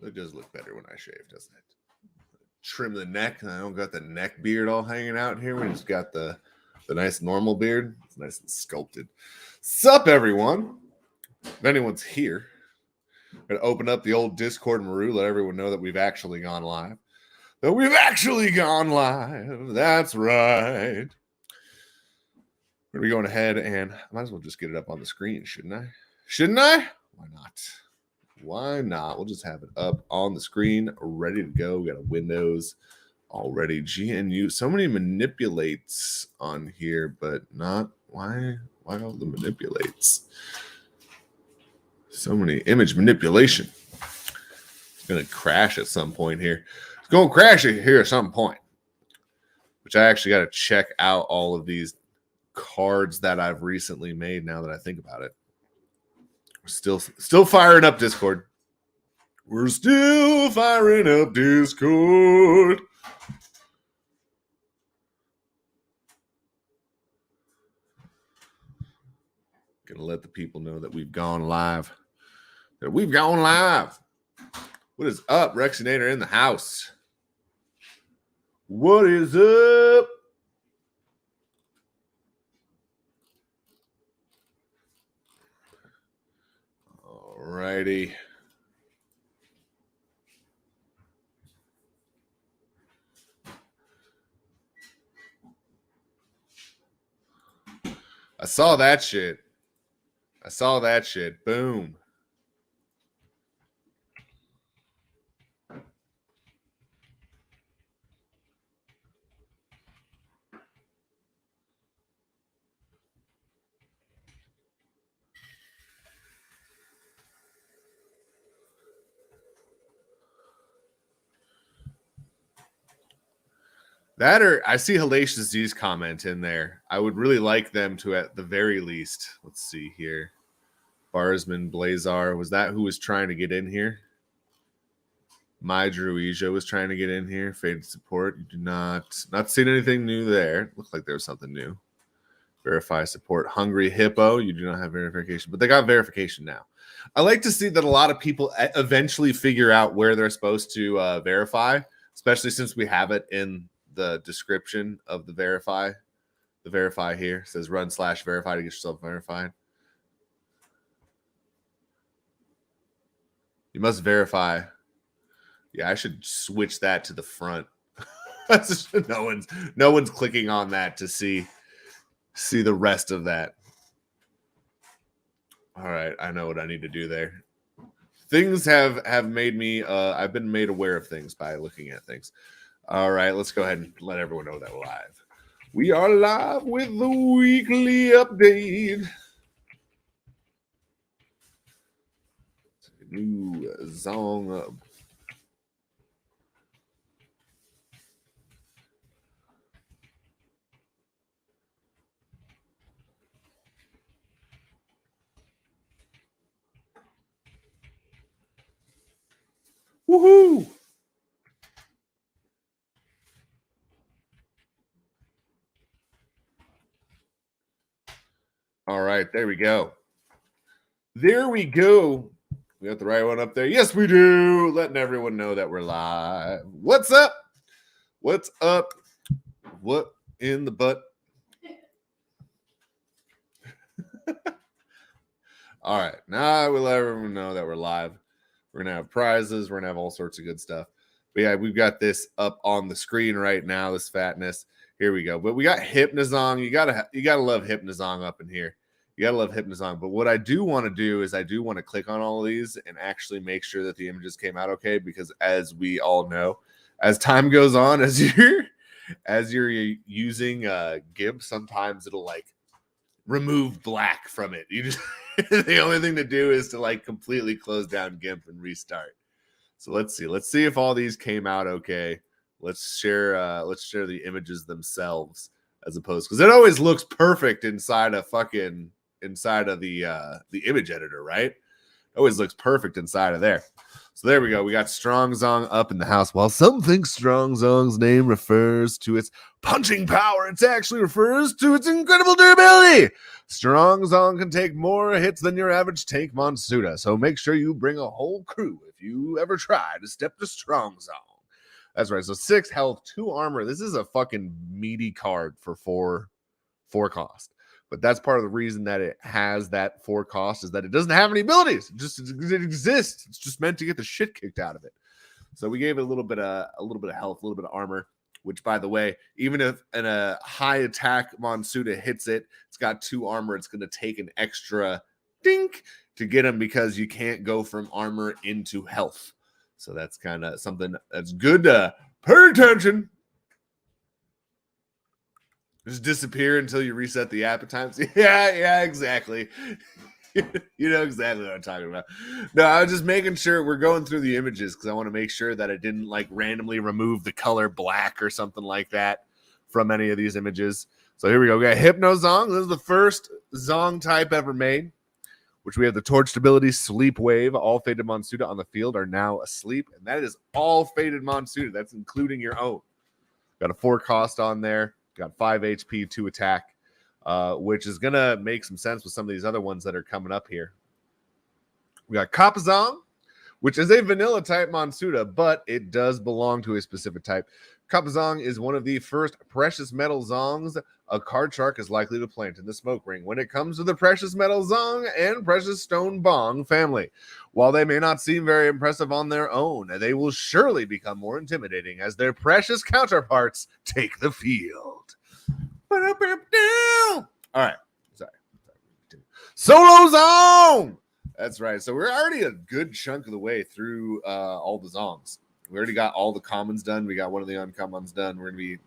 It does look better when I shave, doesn't it? Trim the neck. I don't got the neck beard all hanging out here. We just got the nice normal beard. It's nice and sculpted. Sup, everyone? If anyone's here, I'm going to open up the old Discord Maru, let everyone know that we've actually gone live. That we've actually gone live. That's right. We're going ahead and I might as well just get it up on the screen, shouldn't I? Shouldn't I? Why not? Why not? We'll just have it up on the screen, ready to go. We got a Windows already. GNU. So many manipulates on here, but not why all the manipulates? So many image manipulation. It's gonna crash at some point here. It's gonna crash here at some point. Which I actually got to check out all of these cards that I've recently made. Now that I think about it. Still firing up Discord. We're still firing up Discord. Gonna let the people know that we've gone live. That we've gone live. What is up, Rexinator in the house? What is up? Alrighty. I saw that shit. Boom. That or I see Hellacious Z's comment in there. I would really like them to, at the very least, let's see here. Barsman Blazar, was that who was trying to get in here? My Druija was trying to get in here. Faded support. You do not seen anything new there. Looks like there was something new. Verify support. Hungry Hippo. You do not have verification, but they got verification now. I like to see that a lot of people eventually figure out where they're supposed to verify, especially since we have it in the description of the verify. The verify here it says run/verify to get yourself verified. You must verify. Yeah, I should switch that to the front. no one's clicking on that to see the rest of that. All right, I know what I need to do there. Things have made me I've been made aware of things by looking at things. All right, let's go ahead and let everyone know that we're live. We are live with the weekly update. New Zong. Woohoo! All right, there we go. There we go. We got the right one up there. Yes, we do. Letting everyone know that we're live. What's up? What's up? What in the butt? All right, now we'll let everyone know that we're live. We're going to have prizes. We're going to have all sorts of good stuff. But yeah, we've got this up on the screen right now, this fatness. Here we go. But we got Hypnozong. You gotta love Hypnozong up in here. You gotta love Hypnozong. But what I do want to do is I do want to click on all of these and actually make sure that the images came out okay. Because as we all know, as time goes on, as you're using GIMP, sometimes it'll like remove black from it. You just the only thing to do is to like completely close down GIMP and restart. So let's see if all these came out okay. Let's share the images themselves as opposed, because it always looks perfect inside of the image editor, right? It Always looks perfect inside of there. So there we go. We got Strong Zong up in the house. While some think Strong Zong's name refers to its punching power, it actually refers to its incredible durability. Strong Zong can take more hits than your average tank Monsuda, so make sure you bring a whole crew if you ever try to step to Strong Zong. That's right. So 6 health, 2 armor. This is a fucking meaty card for 4 cost. But that's part of the reason that it has that 4 cost is that it doesn't have any abilities. It exists. It's just meant to get the shit kicked out of it. So we gave it a little bit of health, a little bit of armor, which, by the way, even if a high attack Monsuda hits it, it's got 2 armor. It's going to take an extra dink to get him because you can't go from armor into health. So that's kind of something that's good to pay attention. Just disappear until you reset the app at times. Yeah, exactly. You know exactly what I'm talking about. No, I was just making sure we're going through the images because I want to make sure that it didn't like randomly remove the color black or something like that from any of these images. So here we go. We got Hypno Zong. This is the first Zong type ever made, which we have the Torched Ability, Sleep Wave. All faded Monsuda on the field are now asleep, and that is all faded Monsuda. That's including your own. Got a 4 cost on there. Got 5 HP, 2 attack, which is going to make some sense with some of these other ones that are coming up here. We got Kapazong, which is a vanilla type Monsuda, but it does belong to a specific type. Kapazong is one of the first precious metal Zongs a card shark is likely to plant in the smoke ring when it comes to the precious metal Zong and precious stone Bong family. While they may not seem very impressive on their own, they will surely become more intimidating as their precious counterparts take the field. All right. Sorry. Solo Zong! That's right. So we're already a good chunk of the way through all the Zongs. We already got all the commons done. We got one of the uncommons done. We're going to be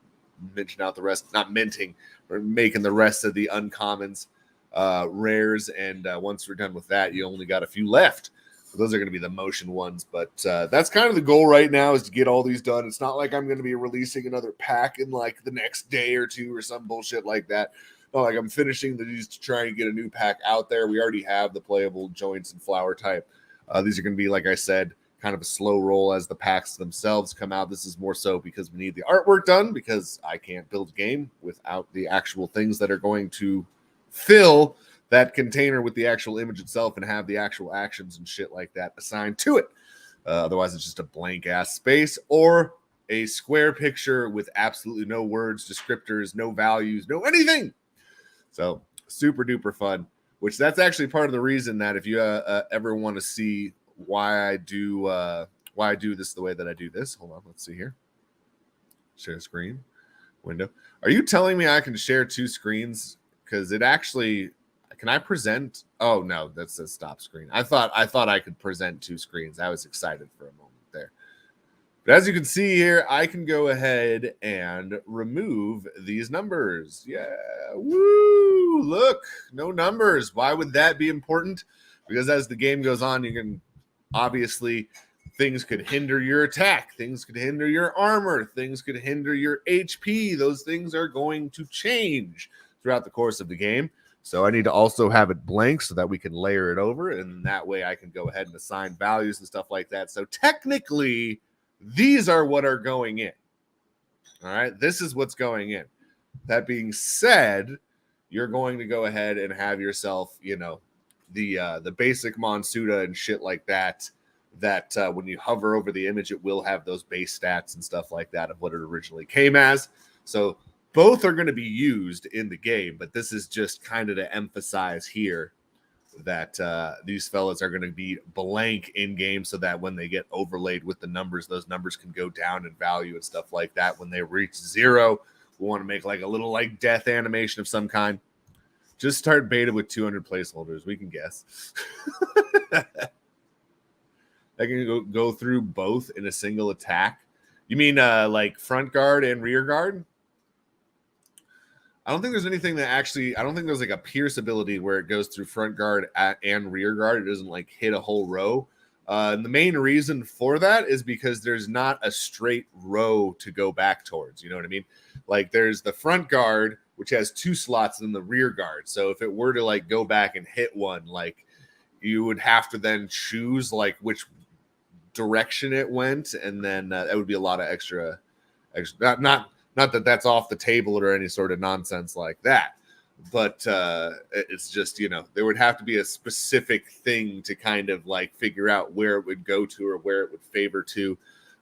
minting out the rest. Not minting. We're making the rest of the uncommons, rares. And once we're done with that, you only got a few left. So those are going to be the motion ones. But that's kind of the goal right now is to get all these done. It's not like I'm going to be releasing another pack in like the next day or two or some bullshit like that. Not like I'm finishing these to try and get a new pack out there. We already have the playable joints and flower type. These are going to be, like I said, kind of a slow roll as the packs themselves come out. This is more so because we need the artwork done because I can't build a game without the actual things that are going to fill that container with the actual image itself and have the actual actions and shit like that assigned to it. Otherwise, it's just a blank ass space or a square picture with absolutely no words, descriptors, no values, no anything. So super duper fun, which that's actually part of the reason that if you ever want to see why I do this the way that I do this. Hold on, let's see here. Share screen window. Are you telling me I can share 2 screens? Because it actually can I present? Oh no, that's a stop screen. I thought I could present 2 screens. I was excited for a moment there. But as you can see here, I can go ahead and remove these numbers. Yeah, woo! Look, no numbers. Why would that be important? Because as the game goes on, you can obviously things could hinder your attack, things could hinder your armor, things could hinder your HP. Those things are going to change throughout the course of the game. So I need to also have it blank so that we can layer it over, and that way I can go ahead and assign values and stuff like that. So technically, these are what are going in. All right, this is what's going in. That being said, you're going to go ahead and have yourself, the basic Monsuda and shit like that when you hover over the image, it will have those base stats and stuff like that of what it originally came as. So both are going to be used in the game, but this is just kind of to emphasize here that these fellas are going to be blank in game so that when they get overlaid with the numbers, those numbers can go down in value and stuff like that. When they reach 0, we want to make like a little like death animation of some kind. Just start beta with 200 placeholders. We can guess. I can go through both in a single attack. You mean like front guard and rear guard? I don't think there's anything that actually, I don't think there's like a pierce ability where it goes through front guard and rear guard. It doesn't like hit a whole row. And the main reason for that is because there's not a straight row to go back towards. You know what I mean? Like there's the front guard, which has 2 slots, and the rear guard. So if it were to like go back and hit one, like you would have to then choose like which direction it went, and then that would be a lot of extra not that that's off the table or any sort of nonsense like that, but it's just, you know, there would have to be a specific thing to kind of like figure out where it would go to or where it would favor to,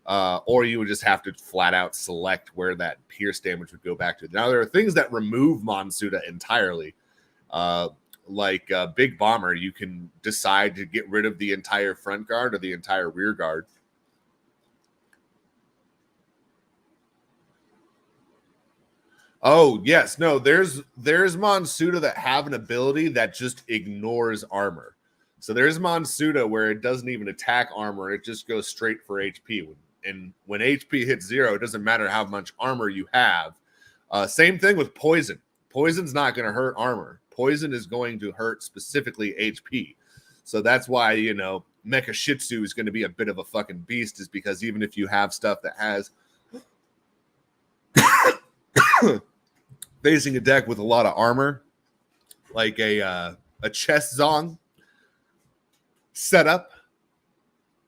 or you would just have to flat out select where that pierce damage would go back to. Now there are things that remove Monsuda entirely, like Big Bomber. You can decide to get rid of the entire front guard or the entire rear guard. Oh, yes. No, there's Monsuda that have an ability that just ignores armor. So there's Monsuda where it doesn't even attack armor. It just goes straight for HP. And when HP hits 0, it doesn't matter how much armor you have. Same thing with Poison. Poison's not going to hurt armor. Poison is going to hurt specifically HP. So that's why, you know, Mecha Shih Tzu is going to be a bit of a fucking beast, is because even if you have stuff that has facing a deck with a lot of armor, like a chest Zong setup,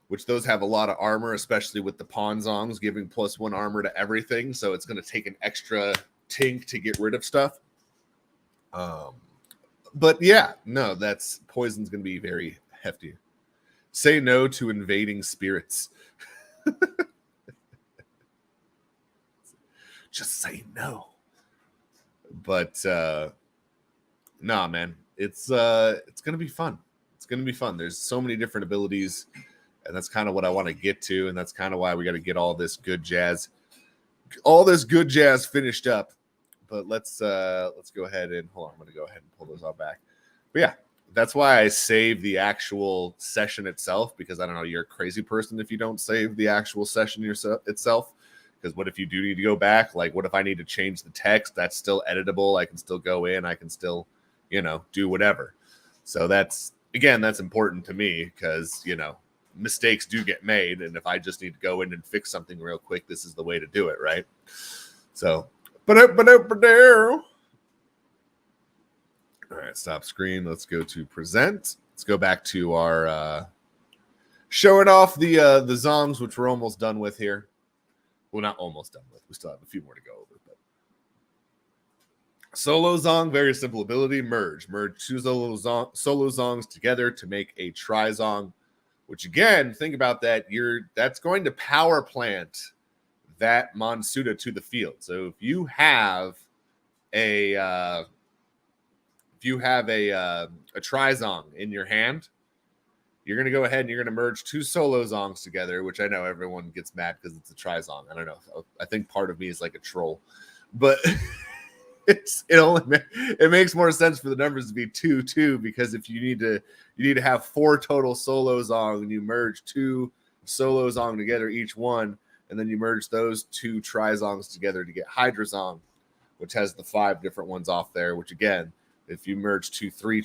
which those have a lot of armor, especially with the pawn Zongs giving +1 armor to everything. So it's going to take an extra tink to get rid of stuff. But yeah, no, that's Poison's going to be very hefty. Say no to invading spirits. Just say no. But nah, man, it's gonna be fun. It's gonna be fun. There's so many different abilities, and that's kind of what I want to get to, and that's kind of why we got to get all this good jazz finished up. But let's go ahead and hold on. I'm gonna go ahead and pull those all back. But yeah, that's why I save the actual session itself, because I don't know, you're a crazy person if you don't save the actual session itself. Because what if you do need to go back? Like, what if I need to change the text? That's still editable. I can still go in. I can still, you know, do whatever. So that's important to me, because, you know, mistakes do get made. And if I just need to go in and fix something real quick, this is the way to do it, right? So, all right, stop screen. Let's go to present. Let's go back to our showing off the Zongs, which we're almost done with here. Well, not almost done with. We still have a few more to go over. But Solo Zong, very simple ability. Merge 2 solo Zongs together to make a Tri-Zong, which again, think about that. That's going to power plant that Monsuda to the field. So if you have a Tri-Zong in your hand, you're going to go ahead and you're going to merge 2 solo Zongs together, which I know everyone gets mad because it's a Tri-Zong. I don't know. I think part of me is like a troll, but it makes more sense for the numbers to be 2-2, because if you need to have 4 total solo Zong, and you merge 2 solo Zong together each one, and then you merge those 2 Tri-Zongs together to get Hydra Zong, which has the 5 different ones off there, which again, if you merge 3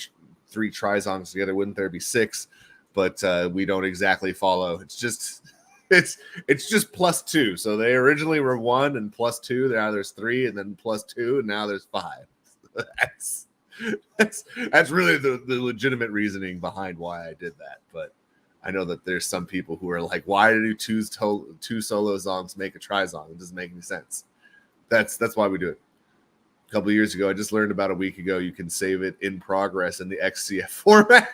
Tri-Zongs together, wouldn't there be 6? But we don't exactly follow. It's just +2. So they originally were 1 and +2. Now there's 3, and then +2, and now there's 5. That's really the legitimate reasoning behind why I did that. But I know that there's some people who are like, why do 2 solo Zongs make a Tri-Zong? It doesn't make any sense. That's why we do it. A couple of years ago, I just learned about a week ago, you can save it in progress in the XCF format.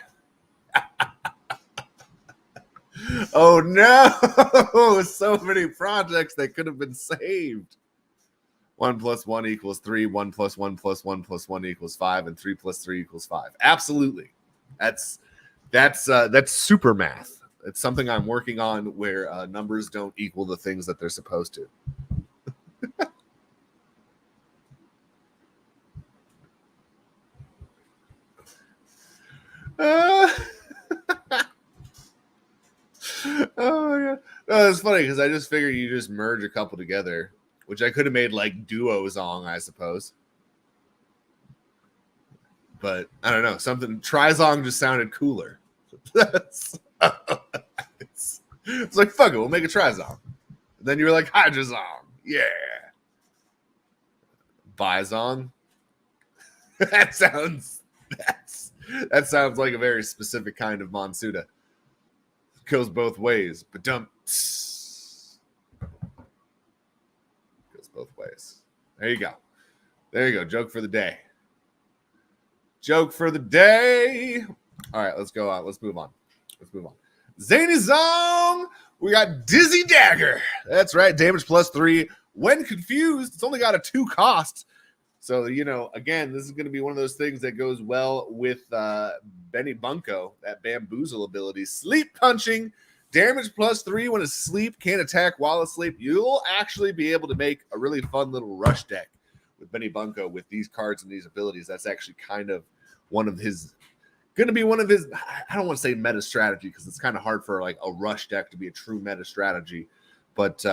Oh no! So many projects that could have been saved. 1 + 1 = 3. 1 + 1 + 1 + 1 = 5, and 3 + 3 = 5. Absolutely, that's super math. It's something I'm working on, where numbers don't equal the things that they're supposed to. Oh my god. No, it's funny because I just figured you just merge a couple together, which I could have made like duo Zong, I suppose. But I don't know. Something Tri-Zong just sounded cooler. It's like, fuck it, we'll make a Tri-Zong. Then you were like, Hydra Zong. Yeah. Bi-Zong. That sounds That sounds like a very specific kind of Monsuda. Goes both ways. Ba-dum. Goes both ways. There you go. There you go. Joke for the day. Joke for the day. All right, let's go on. Let's move on. Zany Zong. We got Dizzy Dagger. That's right. Damage +3. When confused, it's only got a 2 cost. So, again, this is going to be one of those things that goes well with Benny Bunko, that Bamboozle ability. Sleep punching. Damage +3 when asleep. Can't attack while asleep. You'll actually be able to make a really fun little rush deck with Benny Bunko with these cards and these abilities. That's actually kind of going to be one of his, I don't want to say meta strategy because it's kind of hard for like a rush deck to be a true meta strategy, but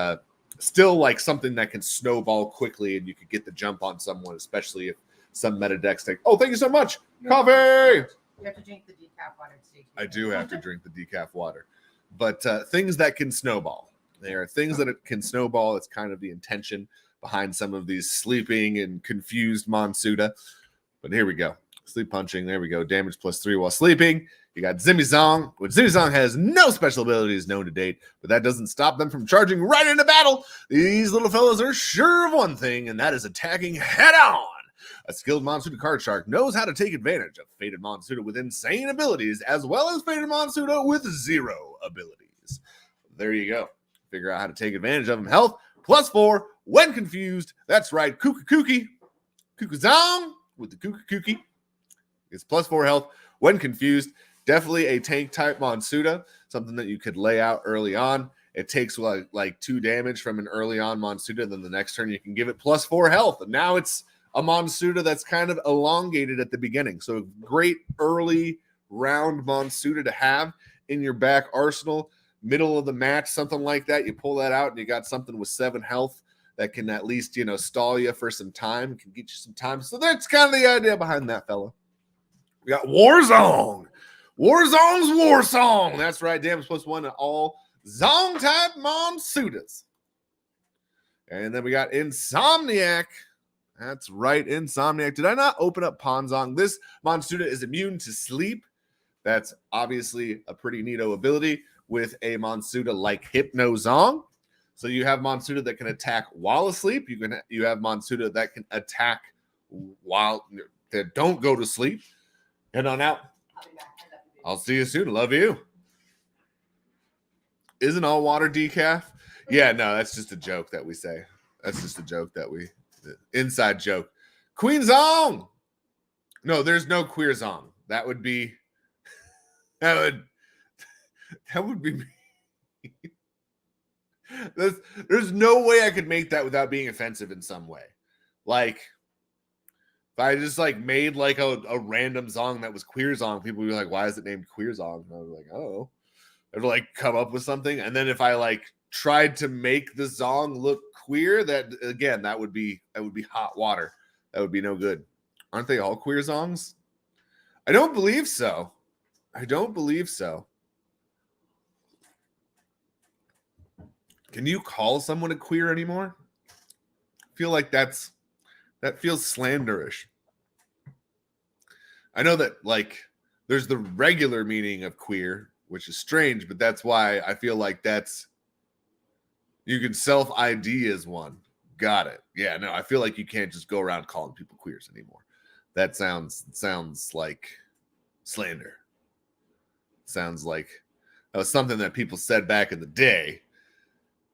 still like something that can snowball quickly and you could get the jump on someone, especially if some meta decks take. Oh, thank you so much. Coffee. You have to drink the decaf water. I do have to drink the decaf water, but things that can snowball. There are things that it can snowball. It's kind of the intention behind some of these sleeping and confused Monsuda. But here we go. Sleep punching. There we go. Damage +3 while sleeping. You got Zimmy Zong, which Zimmy Zong has no special abilities known to date, but that doesn't stop them from charging right into battle. These little fellows are sure of one thing, and that is attacking head on. A skilled Monsuda card shark knows how to take advantage of Fated Monsuda with insane abilities, as well as Fated Monsuda with 0 abilities. There you go. Figure out how to take advantage of them. Health +4 when confused. That's right. Kooky Zong with the Kooky. It's +4 health when confused. Definitely a tank type Monsuda, something that you could lay out early on. It takes like 2 damage from an early on Monsuda. Then the next turn you can give it +4 health. And now it's a Monsuda that's kind of elongated at the beginning. So great early round Monsuda to have in your back arsenal. Middle of the match, something like that. You pull that out and you got something with 7 health that can at least, stall you for some time, can get you some time. So that's kind of the idea behind that, fella. We got Warzong. Warzong's War Song. That's right. Damage +1 to all Zong type Monsudas. And then we got Insomniac. That's right. Insomniac. Did I not open up Ponzong? This Monsuda is immune to sleep. That's obviously a pretty neato ability with a Monsuda like Hypno Zong. So you have Monsuda that can attack while asleep. You have Monsuda that can attack while that don't go to sleep. Head on out. I'll see you soon. Love you. Isn't all water decaf? Yeah, no, that's just a joke that we say. That's just a joke that we, inside joke. Queen Zong. No, there's no queer Zong. That would be me. There's no way I could make that without being offensive in some way. Like, if I just made a random Zong that was queer Zong, people would be like, why is it named queer Zong? And I was like, oh. I'd come up with something. And then if I tried to make the Zong look queer, that would be hot water. That would be no good. Aren't they all queer Zongs? I don't believe so. Can you call someone a queer anymore? I feel like that feels slanderish. I know that there's the regular meaning of queer, which is strange, but that's why I feel like you can self-ID as one. Got it. Yeah, no, I feel like you can't just go around calling people queers anymore. That sounds like slander. Sounds like that was something that people said back in the day,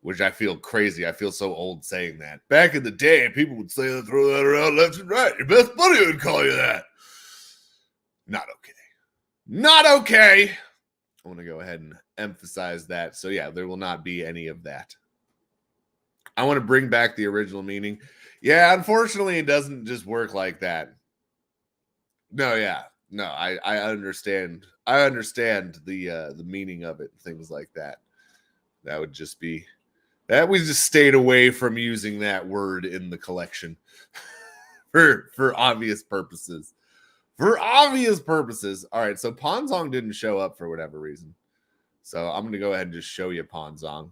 which I feel crazy. I feel so old saying that. Back in the day, people would say that, throw that around left and right. Your best buddy would call you that. Not okay. Not okay. I want to go ahead and emphasize that. So yeah, there will not be any of that. I want to bring back the original meaning. Yeah, unfortunately, it doesn't just work like that. No, yeah. No, I understand. I understand the meaning of it, things like that. That would just stayed away from using that word in the collection for obvious purposes. For obvious purposes. All right, so Ponzong didn't show up for whatever reason. So I'm going to go ahead and just show you Ponzong.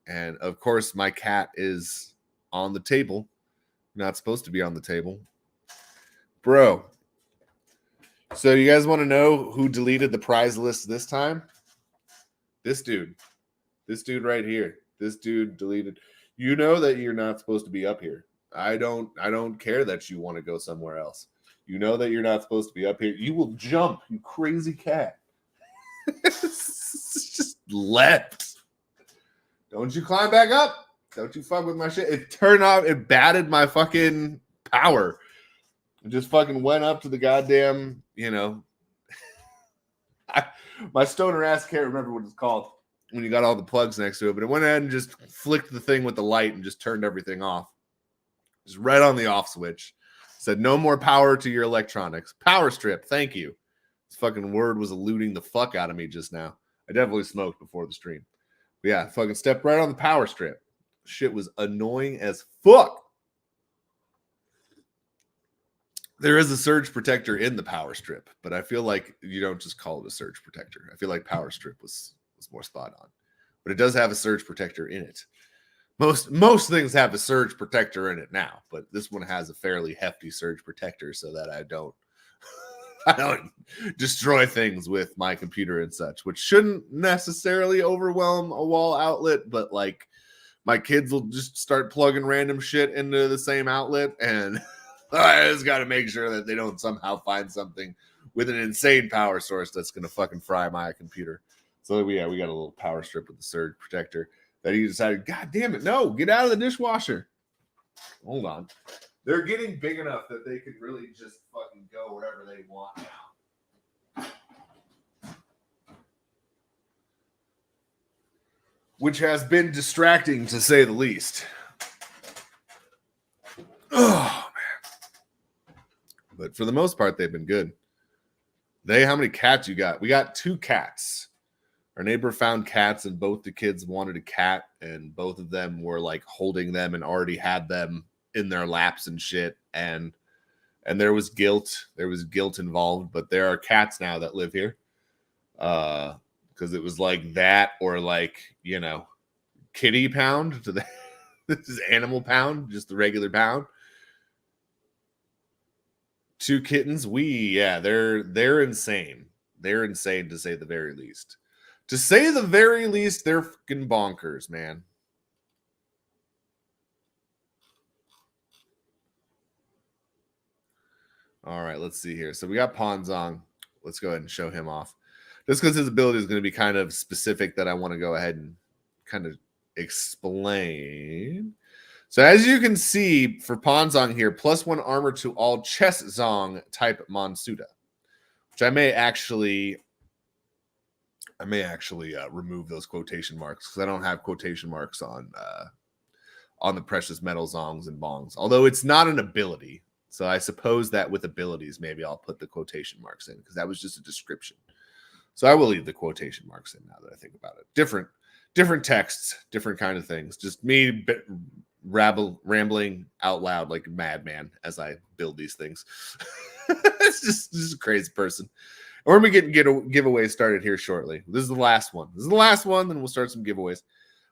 And, of course, my cat is on the table. Not supposed to be on the table. Bro, So you guys want to know who deleted the prize list this time? This dude. This dude right here. This dude deleted. You know that you're not supposed to be up here. I don't care that you want to go somewhere else. You know that you're not supposed to be up here. You will jump, you crazy cat. Just left. Don't you climb back up. Don't you fuck with my shit. It turned out, it batted my fucking power. It just fucking went up to the goddamn, you know. My stoner ass can't remember what it's called when you got all the plugs next to it, but it went ahead and just flicked the thing with the light and just turned everything off. Just right on the off switch. Said no more power to your electronics. Power strip, thank you. This fucking word was eluding the fuck out of me just now. I definitely smoked before the stream. But yeah, fucking stepped right on the power strip. Shit was annoying as fuck. There is a surge protector in the power strip, but I feel like you don't just call it a surge protector. I feel like power strip was more spot on. But it does have a surge protector in it. Most things have a surge protector in it now, but this one has a fairly hefty surge protector so that I don't destroy things with my computer and such, which shouldn't necessarily overwhelm a wall outlet, but like my kids will just start plugging random shit into the same outlet, and I just got to make sure that they don't somehow find something with an insane power source that's going to fucking fry my computer. So we got a little power strip with the surge protector that he decided, God damn it, no, get out of the dishwasher. Hold on. They're getting big enough that they could really just fucking go wherever they want now. Which has been distracting, to say the least. Oh, man. But for the most part, they've been good. How many cats you got? We got 2 cats. Our neighbor found cats, and both the kids wanted a cat, and both of them were like holding them and already had them in their laps and shit. And there was guilt. There was guilt involved, but there are cats now that live here. Because it was like that, or like, you know, kitty pound to the this is animal pound, just the regular pound. 2 kittens. They're insane. They're insane, to say the very least. To say the very least, they're fucking bonkers, man. All right, let's see here. So we got Zong. Let's go ahead and show him off. Just because his ability is going to be kind of specific, that I want to go ahead and kind of explain. So as you can see, for Zong here, +1 armor to all chess Zong type Monsuda, which I may actually remove those quotation marks, because I don't have quotation marks on the precious metal Zongs and Bongs. Although it's not an ability, so I suppose that with abilities, maybe I'll put the quotation marks in, because that was just a description. So I will leave the quotation marks in now that I think about it. Different texts, different kind of things. Just me rambling out loud like a madman as I build these things. It's just a crazy person. We're going to get giveaways started here shortly. This is the last one. Then we'll start some giveaways.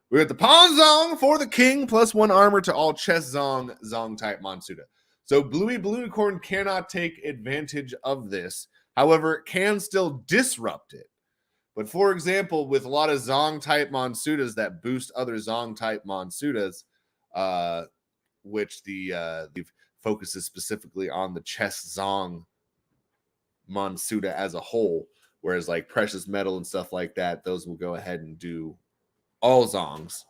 We got the Pawn Zong for the king, +1 armor to all chess Zong type Monsuda. So Bluey Unicorn cannot take advantage of this. However, it can still disrupt it. But for example, with a lot of Zong type Monsudas that boost other Zong type Monsudas, which the focuses specifically on the chess Zong Monsuda as a whole, whereas like precious metal and stuff like that, those will go ahead and do all Zongs.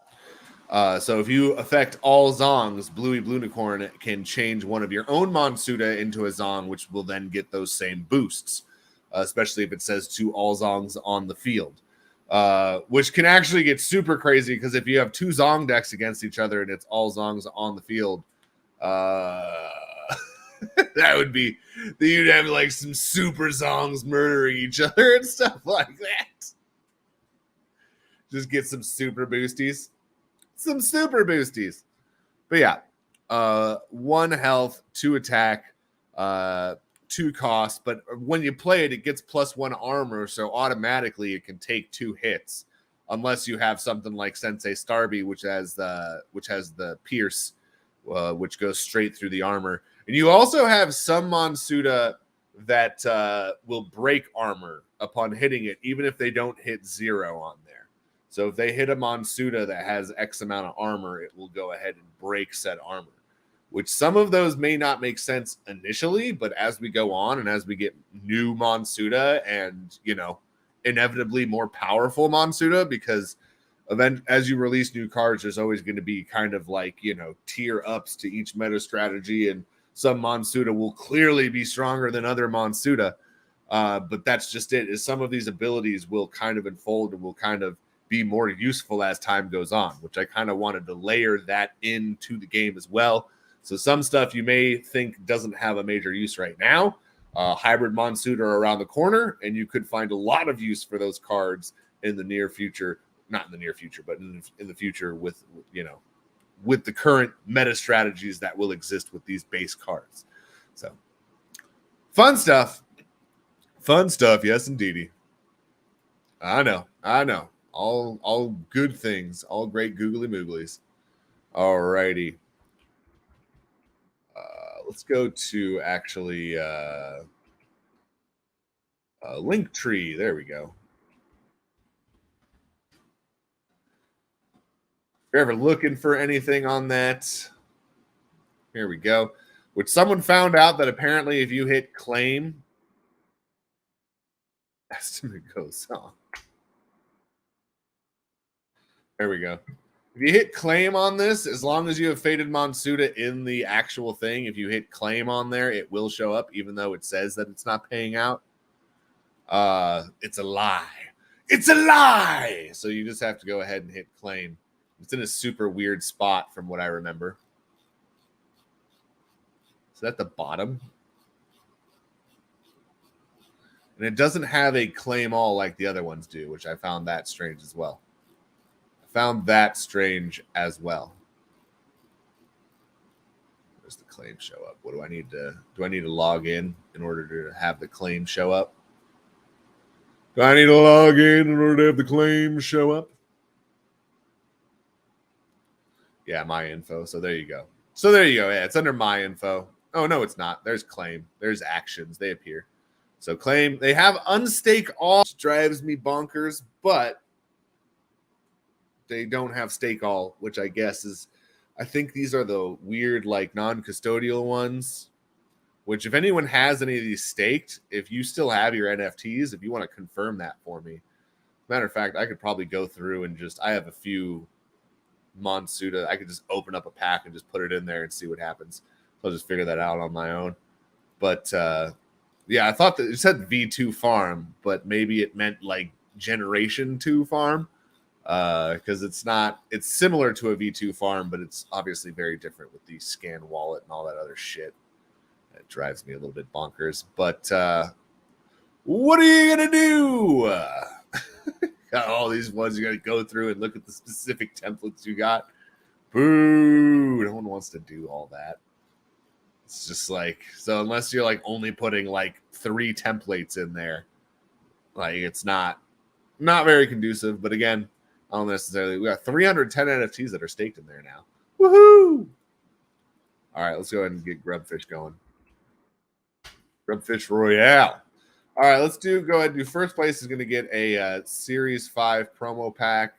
So if you affect all Zongs, Bluey Unicorn can change one of your own Monsuda into a Zong, which will then get those same boosts, especially if it says to all Zongs on the field, which can actually get super crazy, because if you have 2 Zong decks against each other and it's all Zongs on the field, that would be, you'd have like some super Zongs murdering each other and stuff like that. Just get some super boosties. But yeah, 1 health, 2 attack, 2 cost. But when you play it, it gets +1 armor, so automatically it can take 2 hits, unless you have something like Sensei Starby, which has the pierce, which goes straight through the armor. And you also have some Monsuda that will break armor upon hitting it, even if they don't hit 0 on there. So if they hit a Monsuda that has X amount of armor, it will go ahead and break said armor, which some of those may not make sense initially, but as we go on and as we get new Monsuda and, you know, inevitably more powerful Monsuda, because as you release new cards, there's always going to be kind of like, you know, tier ups to each meta strategy, and some Monsuda will clearly be stronger than other Monsuda. But that's just it, is some of these abilities will kind of unfold and will kind of be more useful as time goes on, which I kind of wanted to layer that into the game as well. So some stuff you may think doesn't have a major use right now. Hybrid Monsuda are around the corner, and you could find a lot of use for those cards in the near future. Not in the near future, but in the future with, you know, with the current meta strategies that will exist with these base cards. So fun stuff. Yes, indeedy. I know. All good things, all great googly mooglies. All righty. Let's go to actually Linktree. There we go. If you're ever looking for anything on that, here we go. Which someone found out that apparently if you hit claim, estimate goes on. There we go. If you hit claim on this, as long as you have Faded Monsuda in the actual thing, if you hit claim on there, it will show up, even though it says that it's not paying out. It's a lie. It's a lie! So you just have to go ahead and hit claim. It's in a super weird spot from what I remember. Is that the bottom? And it doesn't have a claim all like the other ones do, which I found that strange as well. Found that strange as well. Where's the claim show up? What do I need to log in order to have the claim show up? Do I need to log in order to have the claim show up? Yeah, my info. So there you go. Yeah, it's under my info. Oh, no, it's not. There's claim. There's actions. They appear. So claim. They have unstake all, which drives me bonkers, but they don't have stake all, which I guess is, I think these are the weird, like, non-custodial ones, which if anyone has any of these staked, if you still have your NFTs, if you want to confirm that for me. Matter of fact, I could probably go through and I have a few Monsuda. I could just open up a pack and just put it in there and see what happens. So I'll just figure that out on my own. But, yeah, I thought that it said V2 farm, but maybe it meant, like, Generation 2 farm. Because it's similar to a V2 farm, but it's obviously very different with the scan wallet and all that other shit. It drives me a little bit bonkers. But what are you gonna do? Got all these ones you gotta go through and look at the specific templates you got. Boo! No one wants to do all that. It's just like, so unless you're like only putting like 3 templates in there, like it's not very conducive. But again, I don't necessarily. We got 310 NFTs that are staked in there now. Woohoo! All right, let's go ahead and get Grubfish going. Grubfish Royale. All right, go ahead and do first place is going to get a Series 5 promo pack.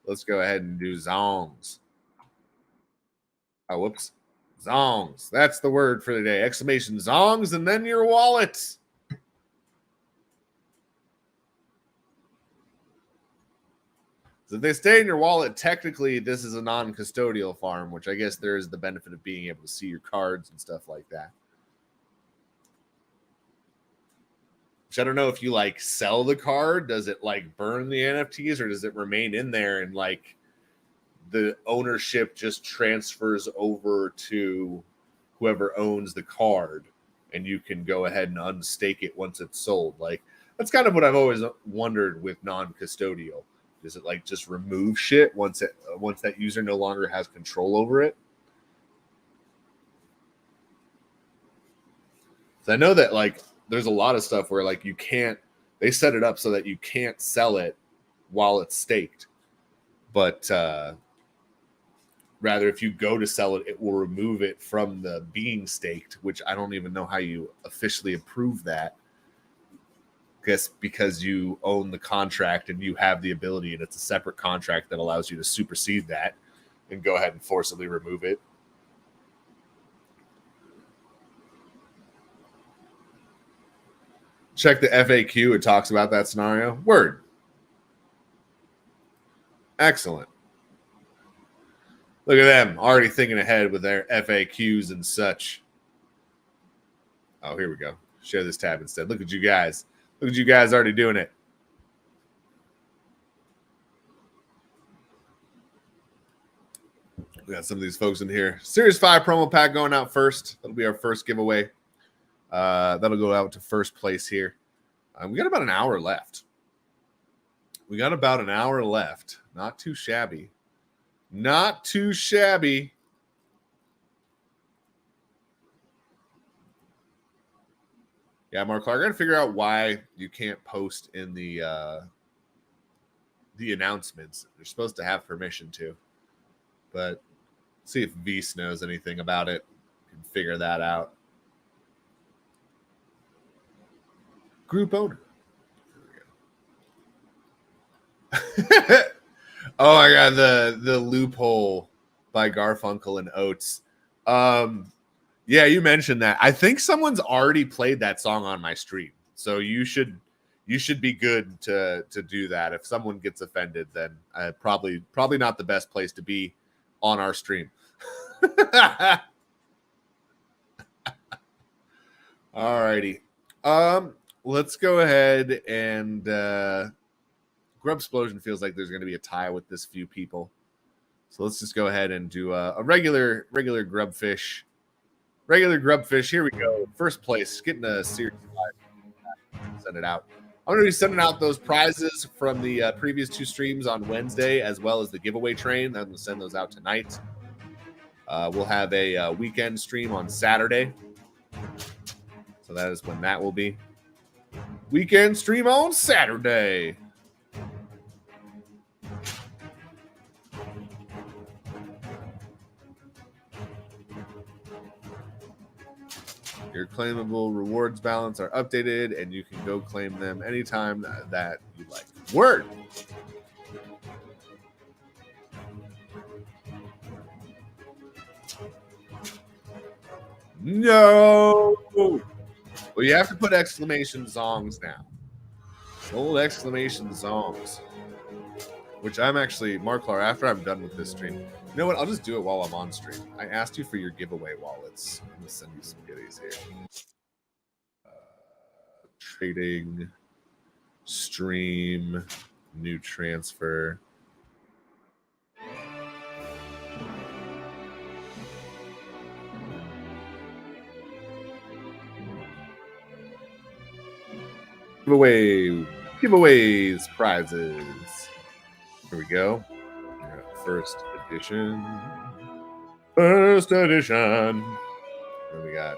Let's go ahead and do Zongs. Oh, whoops. Zongs. That's the word for the day. Exclamation Zongs and then your wallet. So if they stay in your wallet, technically this is a non-custodial farm, which I guess there is the benefit of being able to see your cards and stuff like that. Which I don't know if you like sell the card. Does it like burn the NFTs or does it remain in there and like the ownership just transfers over to whoever owns the card and you can go ahead and unstake it once it's sold? Like that's kind of what I've always wondered with non-custodial. Does it like just remove shit once that user no longer has control over it? So I know that like there's a lot of stuff where like they set it up so that you can't sell it while it's staked. But Rather, if you go to sell it, it will remove it from the being staked, which I don't even know how you officially approve that. Guess because you own the contract and you have the ability, and it's a separate contract that allows you to supersede that and go ahead and forcibly remove it. Check the FAQ. It talks about that scenario. Word. Excellent. Look at them already thinking ahead with their FAQs and such. Oh, here we go. Share this tab instead. Look at you guys. Look at you guys already doing it. We got some of these folks in here. Series 5 promo pack going out first. That'll be our first giveaway. That'll go out to first place here. We got about an hour left. Not too shabby. Not too shabby. Yeah, Mark Clark, I got to figure out why you can't post in the announcements. You're supposed to have permission to. But see if Vise knows anything about it. You can figure that out. Group owner. Oh my god, the loophole by Garfunkel and Oates. Yeah, you mentioned that. I think someone's already played that song on my stream. So you should be good to do that. If someone gets offended, then probably not the best place to be on our stream. Alrighty. Let's go ahead and Grub Explosion feels like there's going to be a tie with this few people. So let's just go ahead and do a regular Grubfish. Regular Grubfish. Here we go. First place. Getting a Series 5. Send it out. I'm going to be sending out those prizes from the previous 2 streams on Wednesday, as well as the giveaway train. I'm going to send those out tonight. We'll have a weekend stream on Saturday. So that is when that will be. Weekend stream on Saturday. Your claimable rewards balance are updated, and you can go claim them anytime that you like. Word! No! Well, you have to put exclamation zongs now. Old exclamation zongs. Which I'm actually, Marklar, after I'm done with this stream, you know what? I'll just do it while I'm on stream. I asked you for your giveaway wallets. I'm going to send you some goodies here. Trading, stream, new transfer. Giveaways, prizes. Here we go. First edition. And we got,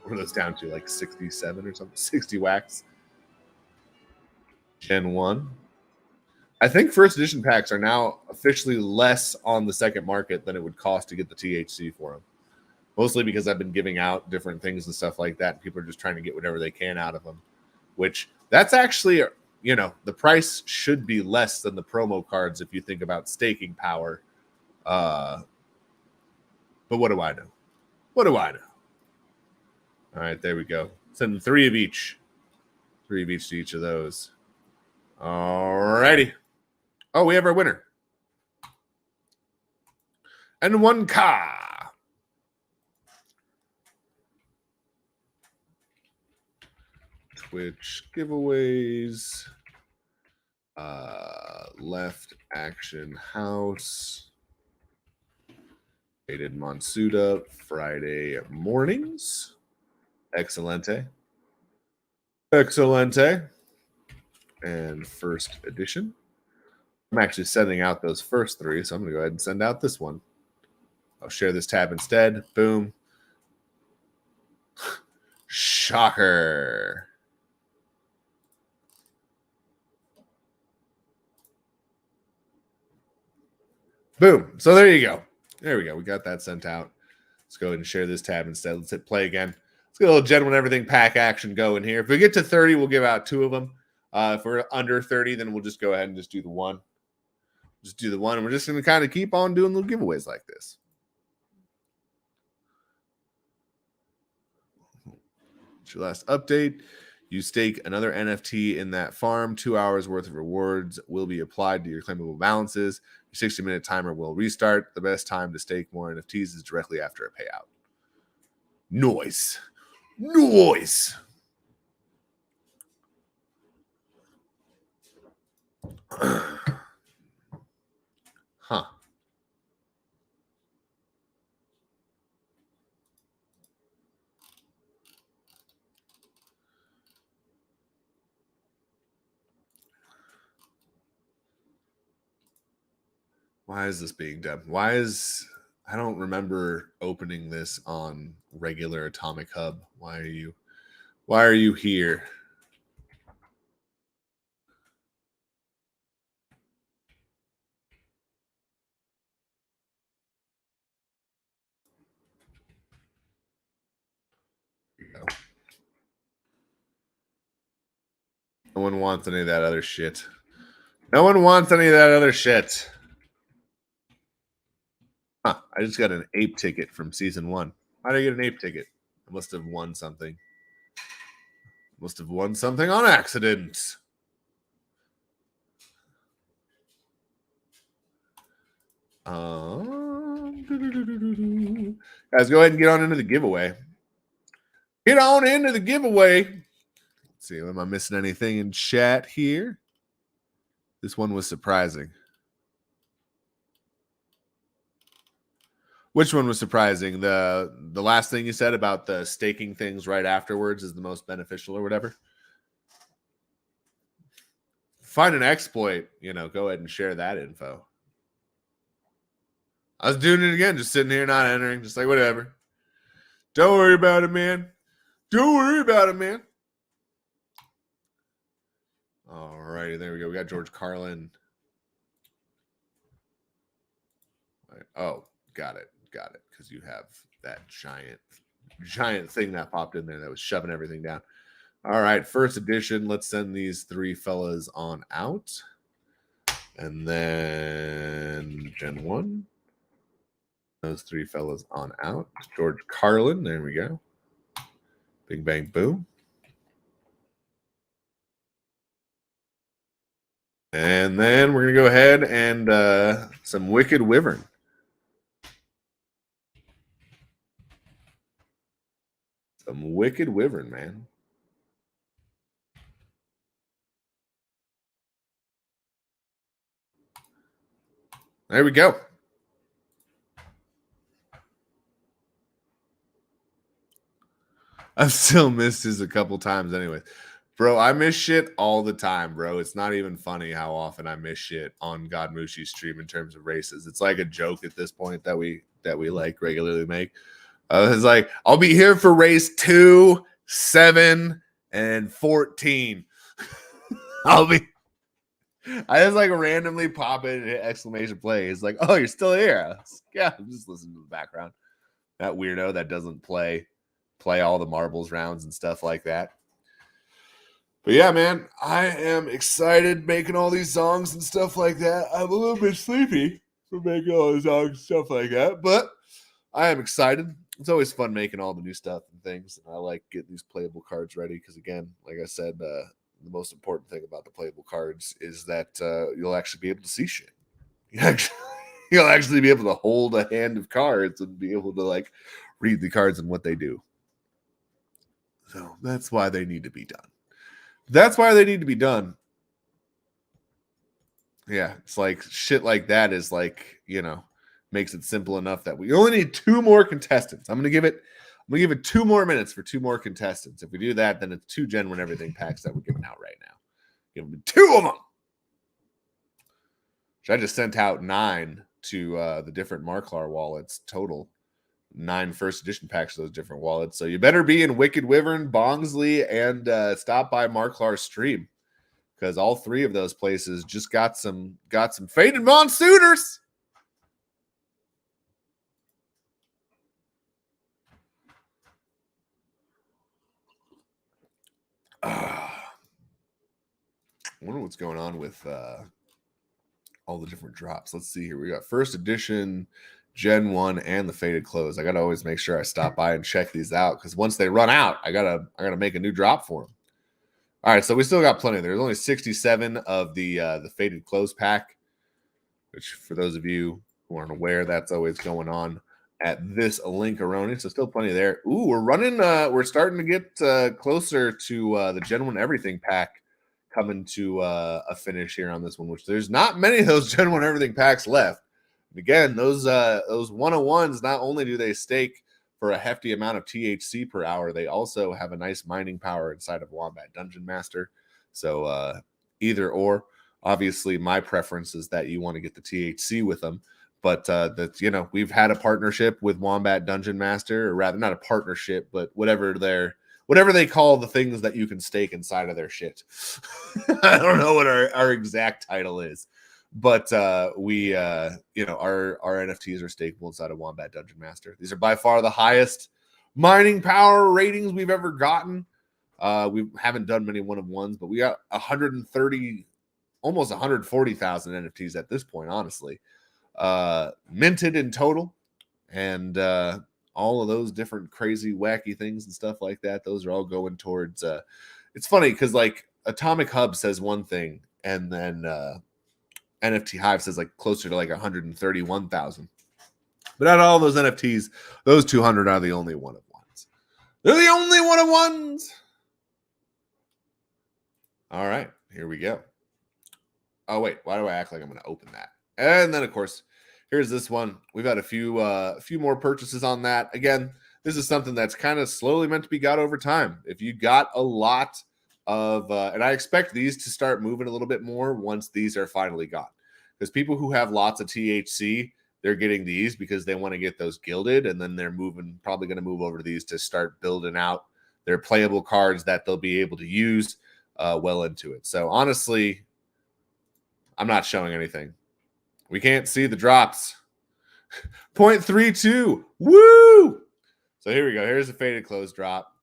what are those down to? Like 67 or something? 60 wax. Gen 1. I think first edition packs are now officially less on the second market than it would cost to get the THC for them. Mostly because I've been giving out different things and stuff like that. And people are just trying to get whatever they can out of them. Which, that's actually, you know, the price should be less than the promo cards if you think about staking power. But what do I know? What do I know? All right, there we go. Send 3 of each. 3 of each to each of those. All righty. Oh, we have our winner. And 1K. Twitch giveaways. Left Action House. Dated Monsuda Friday mornings. Excelente. Excelente. And first edition. I'm actually sending out those first 3, so I'm going to go ahead and send out this one. I'll share this tab instead. Boom. Shocker. Boom. So there you go. There we go. We got that sent out. Let's go ahead and share this tab instead. Let's hit play again. Let's get a little Gentleman Everything pack action going here. If we get to 30, we'll give out 2 of them. If we're under 30, then we'll just go ahead and just do the one. Just do the one. And we're just going to kind of keep on doing little giveaways like this. It's your last update. You stake another NFT in that farm. 2 hours worth of rewards will be applied to your claimable balances. Your 60-minute timer will restart. The best time to stake more NFTs is directly after a payout. Noise. Noise. Huh. Why is this being done? I don't remember opening this on regular Atomic Hub. Why are you here? No one wants any of that other shit. No one wants any of that other shit. Huh, I just got an ape ticket from season 1. How did I get an ape ticket? I must have won something. Must have won something on accident. Guys, go ahead and get on into the giveaway. Get on into the giveaway. Let's see, am I missing anything in chat here? This one was surprising. Which one was surprising? The last thing you said about the staking things right afterwards is the most beneficial or whatever? Find an exploit, go ahead and share that info. I was doing it again, just sitting here not entering, just like whatever. Don't worry about it, man. Don't worry about it, man. All righty, there we go. We got George Carlin. Oh, got it. Because you have that giant thing that popped in there that was shoving everything down. All right, first edition. Let's send these 3 fellas on out. And then Gen 1. Those 3 fellas on out. George Carlin. There we go. Bing, bang, boom. And then we're going to go ahead and some Wicked Wyvern. Some Wicked Wyvern, man. There we go. I've still missed his a couple times anyway. Bro, I miss shit all the time, bro. It's not even funny how often I miss shit on God Mushi's stream in terms of races. It's like a joke at this point that we like regularly make. It's like, I'll be here for race 2, 7, and 14. I just like randomly pop in an exclamation play. It's like, oh, you're still here. Yeah, I'm just listening to the background. That weirdo that doesn't play all the marbles rounds and stuff like that. But yeah, man, I am excited making all these songs and stuff like that. I'm a little bit sleepy for making all the songs and stuff like that, but I am excited. It's always fun making all the new stuff and things. And I like getting these playable cards ready because, again, like I said, the most important thing about the playable cards is that you'll actually be able to see shit. You'll actually be able to hold a hand of cards and be able to like read the cards and what they do. So that's why they need to be done. That's why they need to be done. Yeah, it's like shit like that is like, makes it simple enough that we only need 2 more contestants. I'm gonna give it 2 more minutes for 2 more contestants. If we do that, then it's 2 Gen 1 Everything packs that we're giving out right now. Give them 2 of them. So I just sent out 9 to the different Marklar wallets total. 9 first edition packs of those different wallets. So you better be in Wicked Wyvern, Bongsley, and stop by Marklar's stream. Because all 3 of those places just got some faded monsooners. wonder what's going on with all the different drops. Let's see here. We got first edition, Gen 1, and the faded close. I gotta always make sure I stop by and check these out because once they run out, I gotta make a new drop for them. All right, so we still got plenty. There's only 67 of the faded close pack, which for those of you who aren't aware, that's always going on at this Linkaroni. So still plenty there. Ooh, we're running. We're starting to get closer to the Gen 1 Everything pack coming to a finish here on this one, which there's not many of those Gen 1 Everything packs left. And again, those 101s, not only do they stake for a hefty amount of THC per hour, they also have a nice mining power inside of Wombat Dungeon Master. So either or. Obviously, my preference is that you want to get the THC with them. But that, you know, we've had a partnership with Wombat Dungeon Master, or rather not a partnership, but whatever they call the things that you can stake inside of their shit. I don't know what our exact title is, but we you know, our NFTs are stakeable inside of Wombat Dungeon Master. These are by far the highest mining power ratings we've ever gotten. We haven't done many one-of-ones, but we got 130, almost 140,000 NFTs at this point, honestly. Minted in total, and all of those different crazy wacky things and stuff like that, those are all going towards it's funny because like Atomic Hub says one thing, and then NFT Hive says like closer to like 131,000, but out of all those NFTs, those 200 are the only one-of-ones. They're the only one-of-ones. All right, here we go. Oh wait, why do I act like I'm going to open that? And then, of course, here's this one. We've had a few more purchases on that. Again, this is something that's kind of slowly meant to be got over time. If you got a lot of, and I expect these to start moving a little bit more once these are finally gone. Because people who have lots of THC, they're getting these because they want to get those gilded, and then they're probably going to move over to these to start building out their playable cards that they'll be able to use well into it. So honestly, I'm not showing anything. We can't see the drops. 0.32. Woo! So here we go. Here's the faded close drop.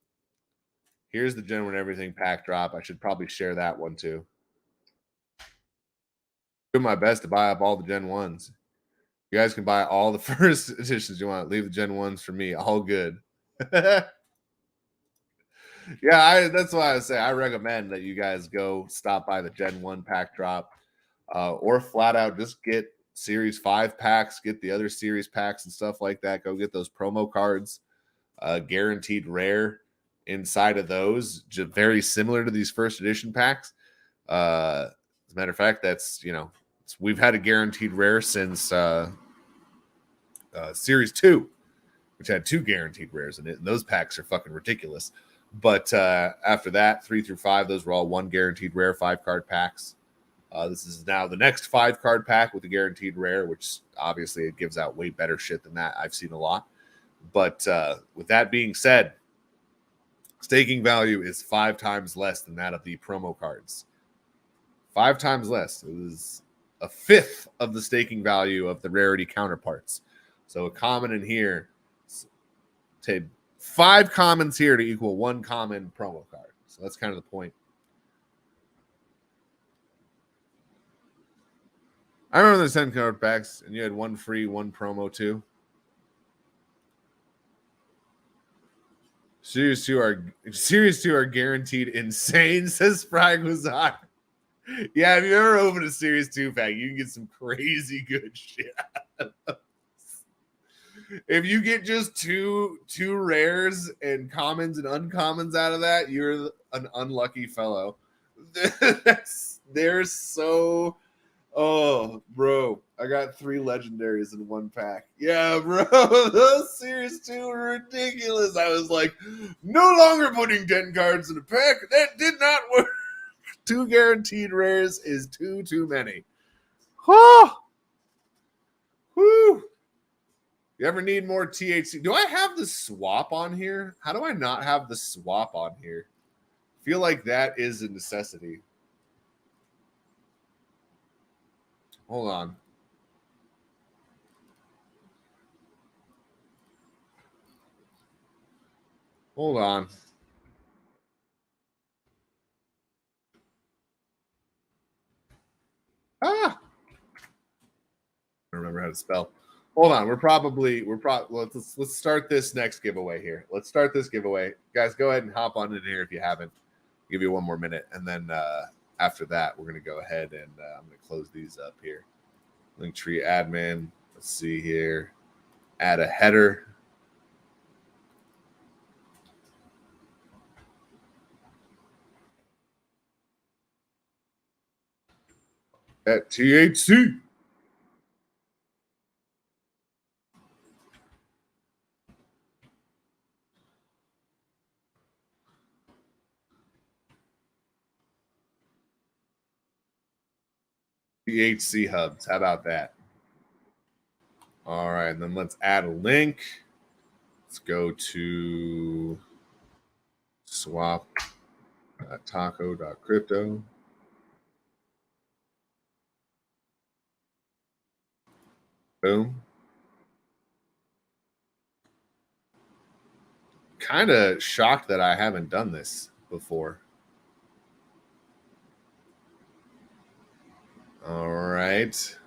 Here's the Gen 1 Everything pack drop. I should probably share that one too. Doing my best to buy up all the Gen 1s. You guys can buy all the first editions you want. Leave the Gen 1s for me. All good. Yeah, that's why I say I recommend that you guys go stop by the Gen 1 pack drop. Or flat out just get Series 5 packs, get the other Series packs and stuff like that. Go get those promo cards, guaranteed rare inside of those, just very similar to these first edition packs. As a matter of fact, that's, you know, we've had a guaranteed rare since Series 2, which had 2 guaranteed rares in it, and those packs are fucking ridiculous. But after that, 3 through 5, those were all 1 guaranteed rare 5-card packs. This is now the next 5-card pack with the guaranteed rare, which obviously it gives out way better shit than that. I've seen a lot. But with that being said, staking value is 5 times less than that of the promo cards. 5 times less. It was a fifth of the staking value of the rarity counterparts. So a common in here, take 5 commons here to equal 1 common promo card. So that's kind of the point. I remember the 10-card packs, and you had 1 free, 1 promo too. Series 2 are guaranteed insane, says Fragwazar. Yeah, if you ever open a Series 2 pack, you can get some crazy good shit. If you get just two rares and commons and uncommons out of that, you're an unlucky fellow. They're so... Oh, bro, I got 3 legendaries in 1 pack. Yeah, bro, those Series 2 were ridiculous. I was like, no longer putting 10 cards in a pack. That did not work. 2 guaranteed rares is too many. Oh, whew. You ever need more THC? Do I have the swap on here? How do I not have the swap on here? I feel like that is a necessity. Hold on. Hold on. I don't remember how to spell. Hold on, let's start this next giveaway here. Let's start this giveaway, guys. Go ahead and hop on in here if you haven't. I'll give you one more minute, and then after that, we're gonna go ahead and I'm gonna close these up here. Linktree admin. Let's see here. Add a header. At THC. THC hubs. How about that? All right, then let's add a link. Let's go to swap taco.crypto. Boom. Kind of shocked that I haven't done this before. All right.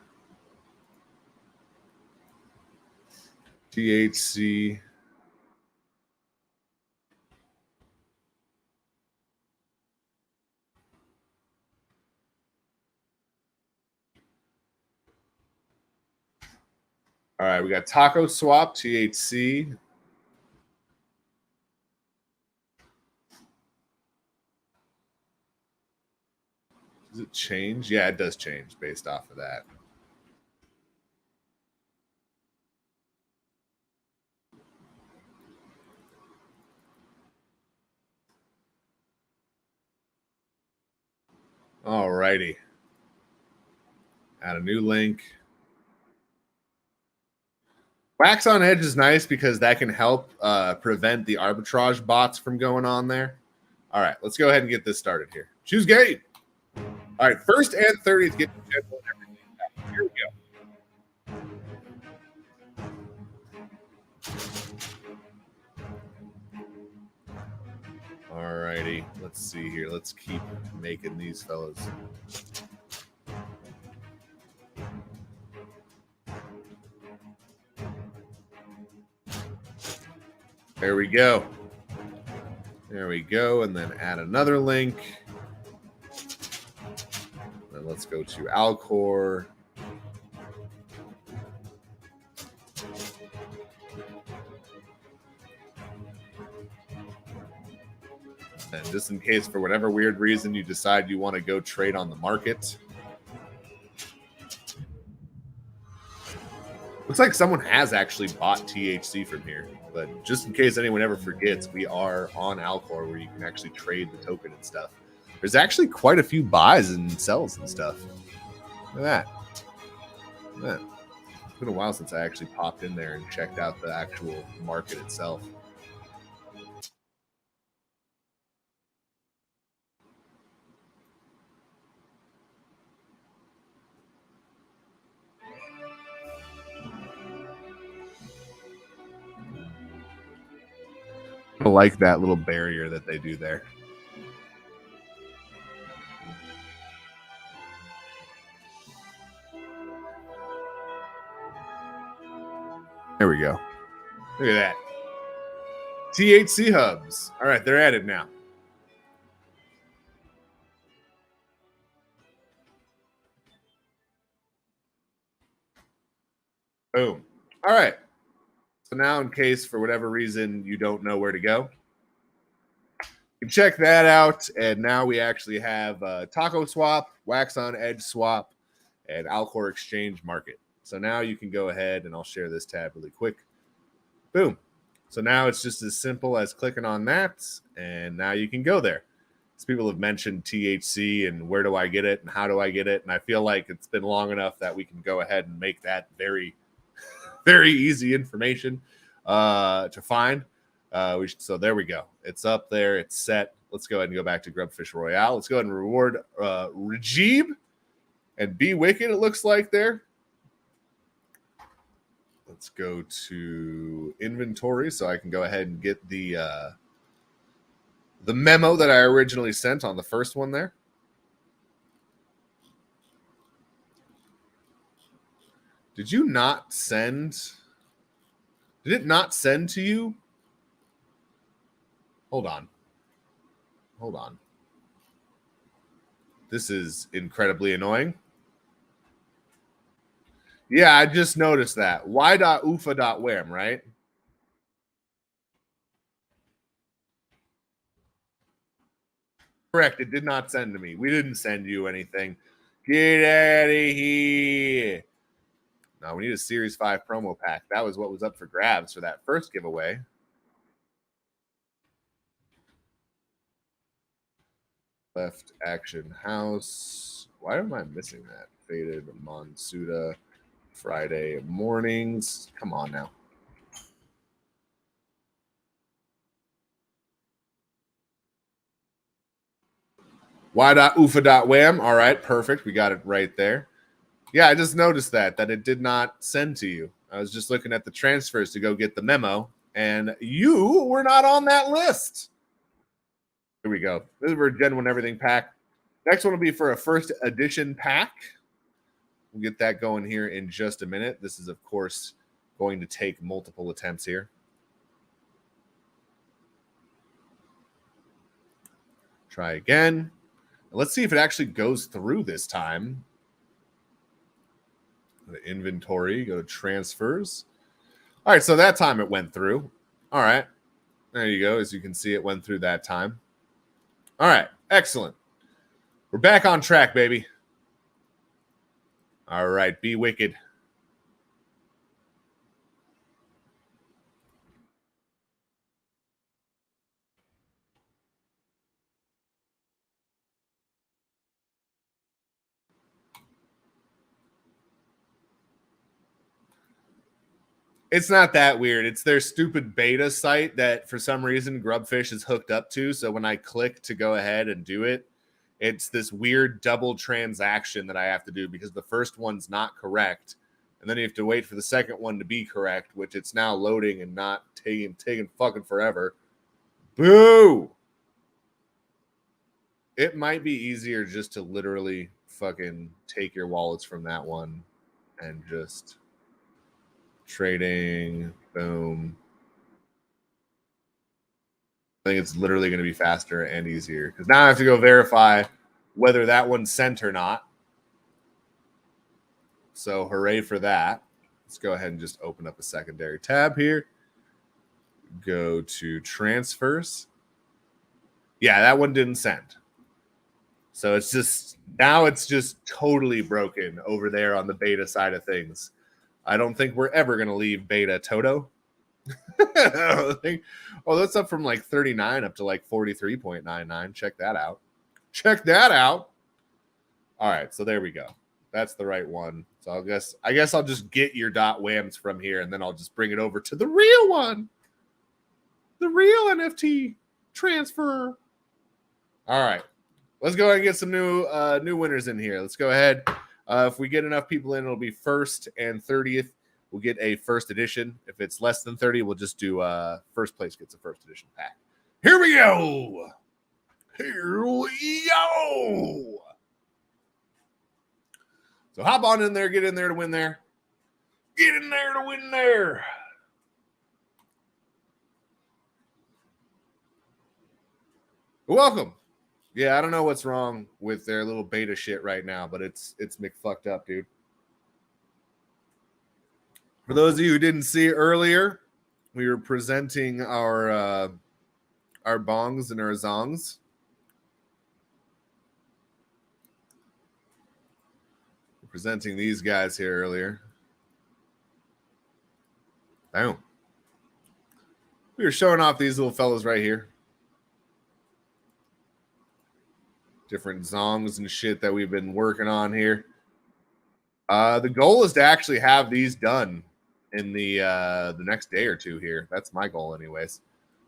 THC. All right, we got Taco Swap, THC. Does it change? Yeah, it does change based off of that. All righty. Add a new link. Wax on Edge is nice because that can help prevent the arbitrage bots from going on there. All right, let's go ahead and get this started here. Choose gate. All right, 1st and 30th get general and everything. Here we go. All righty, let's see here. Let's keep making these fellas. There we go. There we go. And then add another link. And let's go to Alcor. And just in case, for whatever weird reason, you decide you want to go trade on the market. Looks like someone has actually bought THC from here. But just in case anyone ever forgets, we are on Alcor where you can actually trade the token and stuff. There's actually quite a few buys and sells and stuff. Look at that. Look at that. It's been a while since I actually popped in there and checked out the actual market itself. I like that little barrier that they do there. There we go. Look at that. THC hubs. All right, they're added now. Boom. All right. So now, in case for whatever reason you don't know where to go, you can check that out. And now we actually have Taco Swap, Wax on Edge Swap, and Alcor Exchange Market. So now you can go ahead and I'll share this tab really quick. Boom. So now it's just as simple as clicking on that, and now you can go there. So people have mentioned THC and where do I get it and how do I get it? And I feel like it's been long enough that we can go ahead and make that very, very easy information to find. So there we go. It's up there. It's set. Let's go ahead and go back to Grubfish Royale. Let's go ahead and reward Rajib and Be Wicked, it looks like there. Let's go to inventory so I can go ahead and get the memo that I originally sent on the first one there. Did you not send? Did it not send to you? Hold on. Hold on. This is incredibly annoying. Yeah, I just noticed that. Y.ufa.wham, right? Correct. It did not send to me. We didn't send you anything. Get out of here. No, we need a Series 5 promo pack. That was what was up for grabs for that first giveaway. Left Action House. Why am I missing that? Faded Monsuda. Friday mornings. Come on now. Y.ufa.wham. All right, perfect. We got it right there. Yeah, I just noticed that it did not send to you. I was just looking at the transfers to go get the memo, and you were not on that list. Here we go. This is for a Gen 1 Everything pack. Next one will be for a first edition pack. We'll get that going here in just a minute. This is, of course, going to take multiple attempts here. Try again. Let's see if it actually goes through this time. Go to inventory, go to transfers. All right, so that time it went through. All right, there you go. As you can see, it went through that time. All right, excellent. We're back on track, baby. All right, be wicked. It's not that weird. It's their stupid beta site that for some reason Grubfish is hooked up to. So when I click to go ahead and do it, it's this weird double transaction that I have to do because the first one's not correct. And then you have to wait for the second one to be correct, which it's now loading and not taking fucking forever. Boo! It might be easier just to literally fucking take your wallets from that one and just trading, boom. I think it's literally going to be faster and easier because now I have to go verify whether that one's sent or not. So hooray for that. Let's go ahead and just open up a secondary tab here. Go to transfers. Yeah, that one didn't send. So it's just, now it's just totally broken over there on the beta side of things. I don't think we're ever going to leave beta, Toto. Oh, that's up from like 39 up to like 43.99. Check that out. Check that out. All right, so there we go. That's the right one. So I guess I'll just get your .whams from here, and then I'll just bring it over to the real one. The real NFT transfer. All right. Let's go ahead and get some new winners in here. Let's go ahead. If we get enough people in, it'll be 1st and 30th. We'll get a first edition. If it's less than 30, we'll just do first place gets a first edition pack. Here we go. Here we go. So hop on in there, get in there to win there. Get in there to win there. Welcome. Yeah, I don't know what's wrong with their little beta shit right now, but it's McFucked up, dude. For those of you who didn't see earlier, we were presenting our bongs and our zongs. We're presenting these guys here earlier. Boom. We were showing off these little fellas right here. Different zongs and shit that we've been working on here. The goal is to actually have these done in the next day or two here. That's my goal anyways.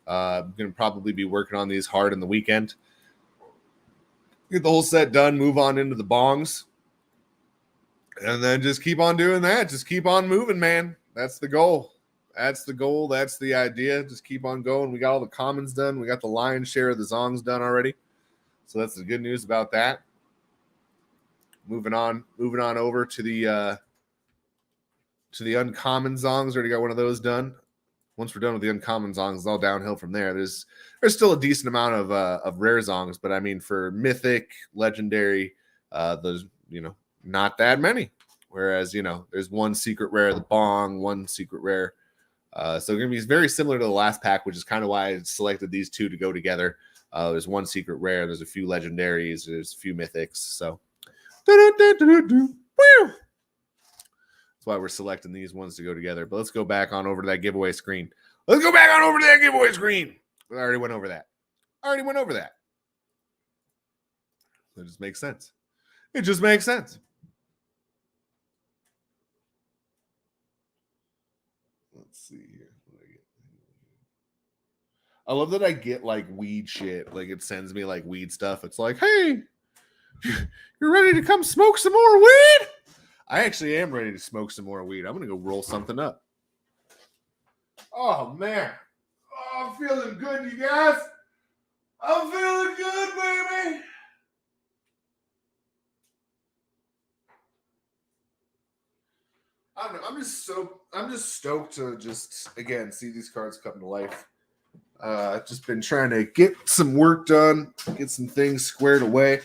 I'm going to probably be working on these hard in the weekend. Get the whole set done, move on into the bongs. And then just keep on doing that. Just keep on moving, man. That's the goal. That's the goal. That's the idea. Just keep on going. We got all the commons done. We got the lion's share of the zongs done already. So that's the good news about that. Moving on over to the to the uncommon Zongs. Already got one of those done. Once we're done with the uncommon Zongs, it's all downhill from there. There's still a decent amount of rare Zongs, but I mean for mythic, legendary, there's not that many. Whereas there's one secret rare, the Bong, one secret rare. So it's gonna be very similar to the last pack, which is kind of why I selected these two to go together. There's one secret rare, there's a few legendaries, there's a few mythics. So that's why we're selecting these ones to go together. But let's go back on over to that giveaway screen. It already went over that. It just makes sense. Let's see here. I love that I get like weed shit. Like it sends me like weed stuff. It's like, hey, you're ready to come smoke some more weed? I actually am ready to smoke some more weed. I'm going to go roll something up. Oh, man. Oh, I'm feeling good, you guys. I'm feeling good, baby. I don't know. I'm just stoked to just, again, see these cards come to life. Just been trying to get some work done, get some things squared away.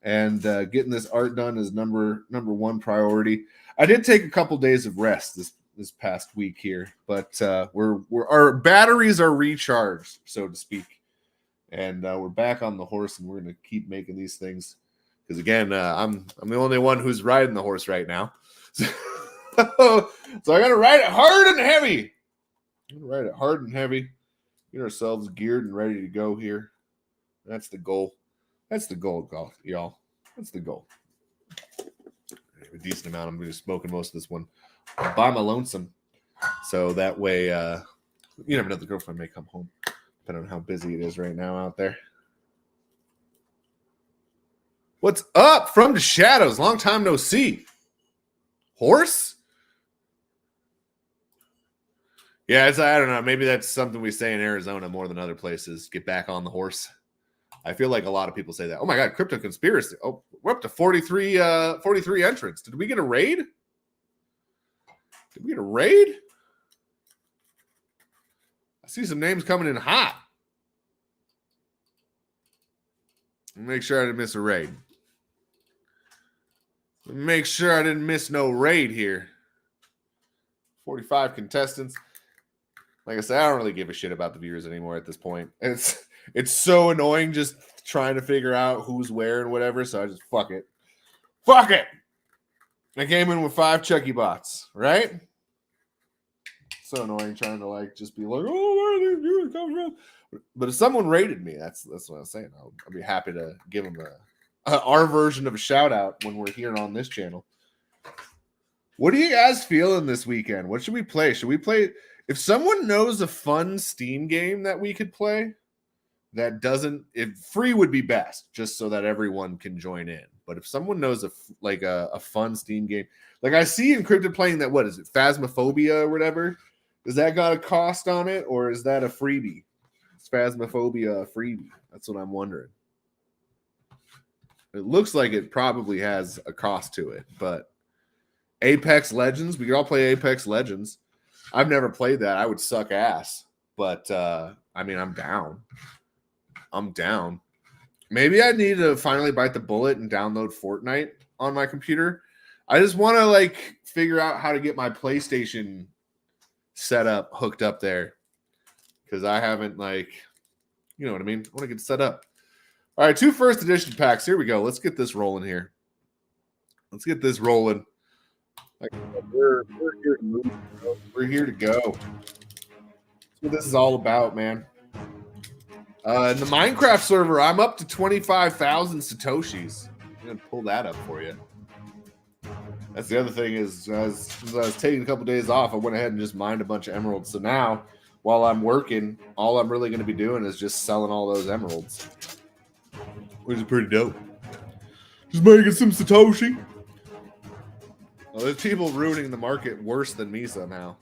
And getting this art done is number one priority. I did take a couple days of rest this past week here, but our batteries are recharged, so to speak, and we're back on the horse, and we're gonna keep making these things. Because again, I'm the only one who's riding the horse right now, so I gotta ride it hard and heavy. Get ourselves geared and ready to go here. That's the goal. That's the goal, y'all. That's the goal. A decent amount. I'm going to be smoking most of this one by my lonesome. So that way, you never know, the girlfriend may come home, depending on how busy it is right now out there. What's up from the shadows? Long time no see. Horse? Yeah, I don't know. Maybe that's something we say in Arizona more than other places. Get back on the horse. I feel like a lot of people say that. Oh my God, crypto conspiracy. Oh, we're up to 43 entrants. Did we get a raid? I see some names coming in hot. Make sure I didn't miss a raid. Make sure I didn't miss no raid here. 45 contestants. Like I said, I don't really give a shit about the viewers anymore at this point. It's so annoying just trying to figure out who's where and whatever, so I just fuck it. I came in with 5 Chucky bots, right? So annoying trying to like just be like, oh, where are these viewers coming from? But if someone rated me, that's what I was saying. I'll be happy to give them our version of a shout out when we're here on this channel. What do you guys feeling this weekend? What should we play? Should we play? If someone knows a fun Steam game that we could play that doesn't, if free would be best, just so that everyone can join in. But if someone knows a fun Steam game, like I see Encrypted playing that, what is it, Phasmophobia or whatever? Does that got a cost on it, or is that a freebie? Is Phasmophobia a freebie? That's what I'm wondering. It looks like it probably has a cost to it, but Apex Legends, we could all play Apex Legends. I've never played that. I would suck ass, but I mean, I'm down. Maybe I need to finally bite the bullet and download Fortnite on my computer. I just want to like figure out how to get my PlayStation set up, hooked up there, because I haven't, like, you know what I mean? I want to get set up. All right, 2 first edition packs. Here we go. Let's get this rolling here. Let's get this rolling. Like, we're here to move. We're here to go. That's what this is all about, man. In the Minecraft server, I'm up to 25,000 Satoshis. I'm going to pull that up for you. That's the other thing is, as I was taking a couple days off, I went ahead and just mined a bunch of emeralds. So now, while I'm working, all I'm really going to be doing is just selling all those emeralds, which is pretty dope. Just making some Satoshi. Well, there's people ruining the market worse than me somehow.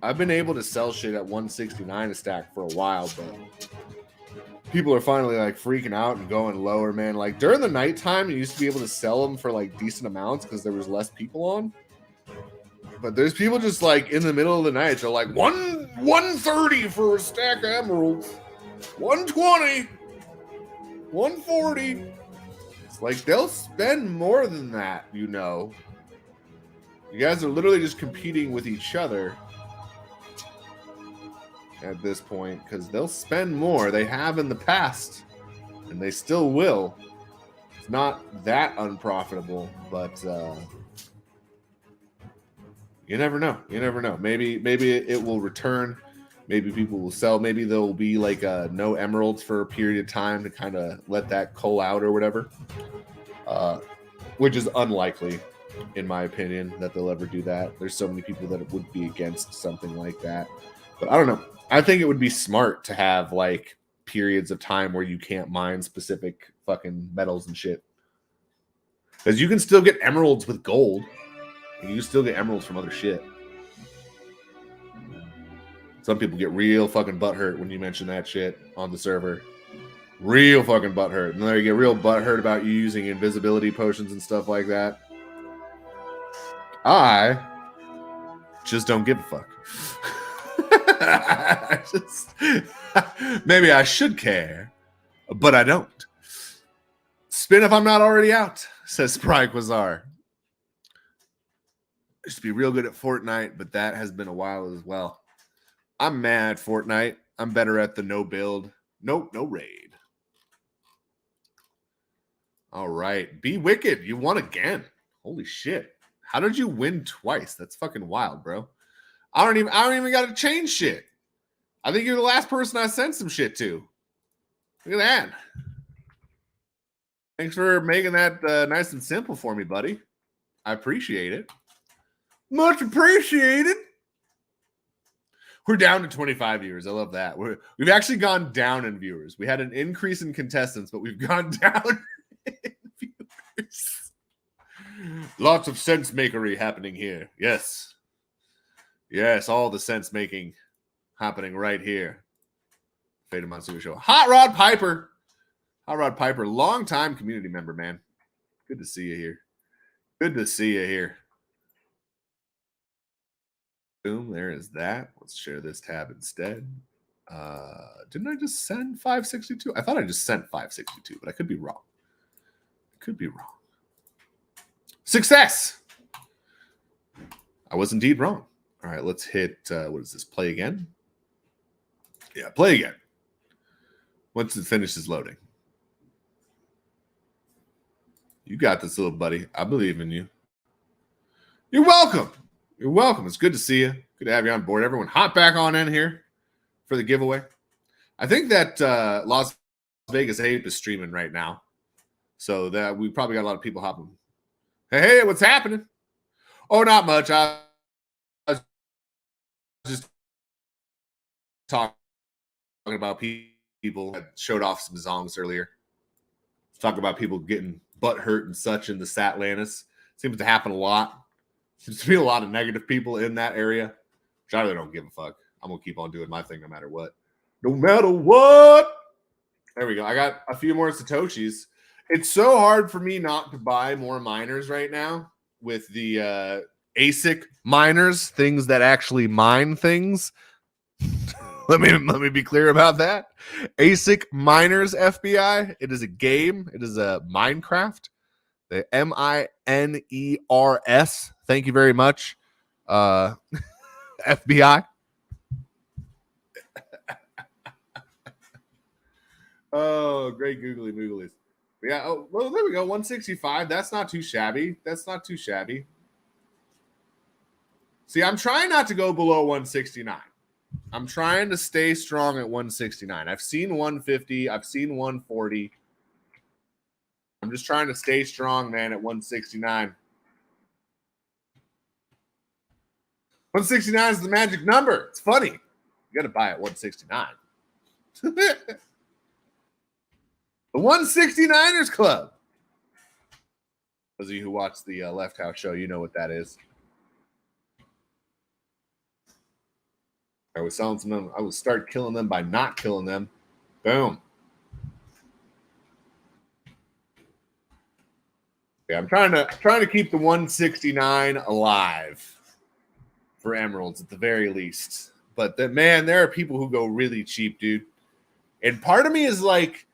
I've been able to sell shit at 169 a stack for a while, but people are finally like freaking out and going lower, man. Like during the nighttime, you used to be able to sell them for like decent amounts because there was less people on. But there's people just like in the middle of the night. They're like 130 for a stack of emeralds, 120, 140. It's like they'll spend more than that, you know. You guys are literally just competing with each other at this point because they'll spend more. They have in the past, and they still will. It's not that unprofitable, but you never know. You never know. Maybe it will return. Maybe people will sell. Maybe there will be like no emeralds for a period of time to kind of let that cull out or whatever, which is unlikely, in my opinion, that they'll ever do that. There's so many people that would be against something like that. But I don't know. I think it would be smart to have like periods of time where you can't mine specific fucking metals and shit. Because you can still get emeralds with gold. And you can still get emeralds from other shit. Some people get real fucking butthurt when you mention that shit on the server. Real fucking butthurt. And they get real butthurt about you using invisibility potions and stuff like that. I just don't give a fuck. Maybe I should care, but I don't. Spin if I'm not already out, says Spryquazar. I used to be real good at Fortnite, but that has been a while as well. I'm mad at Fortnite. I'm better at the no build. Nope, no raid. All right. Be Wicked. You won again. Holy shit. How did you win twice? That's fucking wild, bro. I don't even got to change shit. I think you're the last person I sent some shit to. Look at that. Thanks for making that nice and simple for me, buddy. I appreciate it. Much appreciated. We're down to 25 viewers. I love that. We've actually gone down in viewers. We had an increase in contestants, but we've gone down in viewers. Lots of sense makery happening here. Yes. Yes, all the sense making happening right here. Fade of Monsoon Show. Hot Rod Piper. Hot Rod Piper, long-time community member, man. Good to see you here. Good to see you here. Boom, there is that. Let's share this tab instead. Didn't I just send 562? I thought I just sent 562, but I could be wrong. I could be wrong. Success! I was indeed wrong. All right, let's hit, what is this, play again? Yeah, play again. Once it finishes loading. You got this, little buddy. I believe in you. You're welcome. You're welcome. It's good to see you. Good to have you on board. Everyone, hop back on in here for the giveaway. I think that Las Vegas Ape is streaming right now. So that we probably got a lot of people hopping. Hey, what's happening? Oh, not much. I was just talking about people that showed off some zongs earlier. Talk about people getting butt hurt and such in the Satlantis. Seems to happen a lot. Seems to be a lot of negative people in that area, which I really don't give a fuck. I'm going to keep on doing my thing no matter what. No matter what. There we go. I got a few more Satoshis. It's so hard for me not to buy more miners right now with the ASIC miners, things that actually mine things. Let me be clear about that. ASIC miners FBI. It is a game. It is a Minecraft. The MINERS. Thank you very much, FBI. Oh, great googly mooglies. Yeah. Oh, well, there we go. 165. That's not too shabby. That's not too shabby. See, I'm trying not to go below 169. I'm trying to stay strong at 169. I've seen 150. I've seen 140. I'm just trying to stay strong, man, at 169. 169 is the magic number. It's funny. You got to buy at 169. The 169ers Club. Those of you who watch the Left House show, you know what that is. I was selling some of them. I would start killing them by not killing them. Boom. Yeah, I'm trying to keep the 169 alive. for emeralds at the very least. But then, man, there are people who go really cheap, dude. And part of me is like,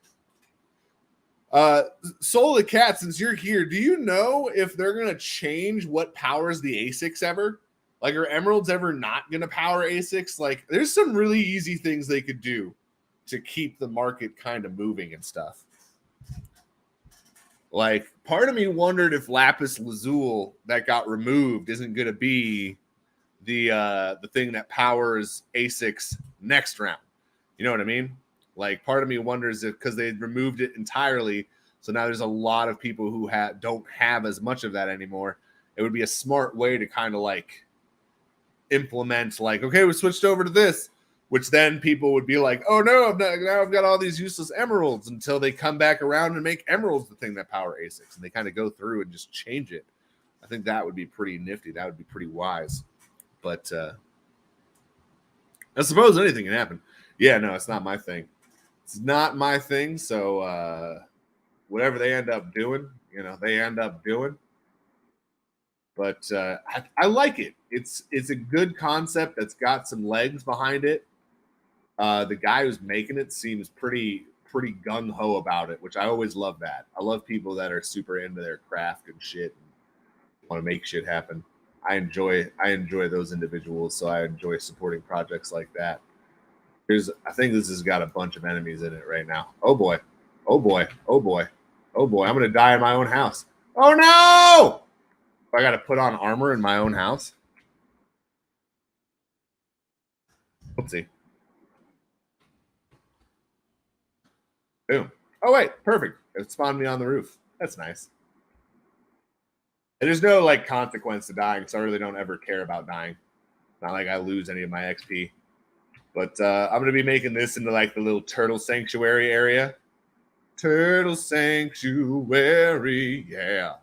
Soul of the Cat, since you're here, do you know if they're going to change what powers the ASICs ever? Like, are emeralds ever not going to power ASICs? Like, there's some really easy things they could do to keep the market kind of moving and stuff. Like, part of me wondered if Lapis Lazuli that got removed isn't going to be the thing that powers ASICs next round. You know what I mean? Like, part of me wonders if because they removed it entirely, so now there's a lot of people who don't have as much of that anymore. It would be a smart way to kind of like implement, like, okay, we switched over to this, which then people would be like, oh no, now I've got all these useless emeralds, until they come back around and make emeralds the thing that power ASICs, and they kind of go through and just change it. I think that would be pretty nifty. That would be pretty wise. But I suppose anything can happen. Yeah, no, it's not my thing. It's not my thing. So whatever they end up doing, they end up doing. But I like it. It's a good concept that's got some legs behind it. The guy who's making it seems pretty gung ho about it, which I always love that. I love people that are super into their craft and shit and want to make shit happen. I enjoy those individuals, so I enjoy supporting projects like that. I think this has got a bunch of enemies in it right now. Oh boy. Oh boy. Oh boy. Oh boy. I'm gonna die in my own house. Oh no! I gotta put on armor in my own house. Oopsie. Boom. Oh wait, perfect. It spawned me on the roof. That's nice. And there's no like consequence to dying, so I really don't ever care about dying. Not like I lose any of my XP. But I'm gonna be making this into like the little turtle sanctuary area. Turtle sanctuary, yeah.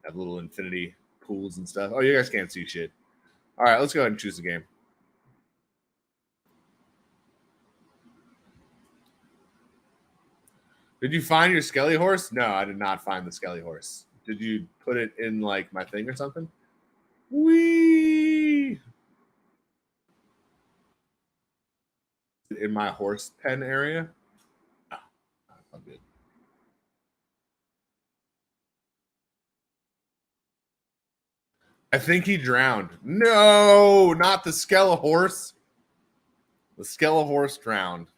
Have little infinity pools and stuff. Oh, you guys can't see shit. All right, let's go ahead and choose the game. Did you find your skelly horse? No, I did not find the skelly horse. Did you put it in like my thing or something? Wee! In my horse pen area? Oh, I'm good. I think he drowned. No, not the skeleton horse. The skeleton horse drowned.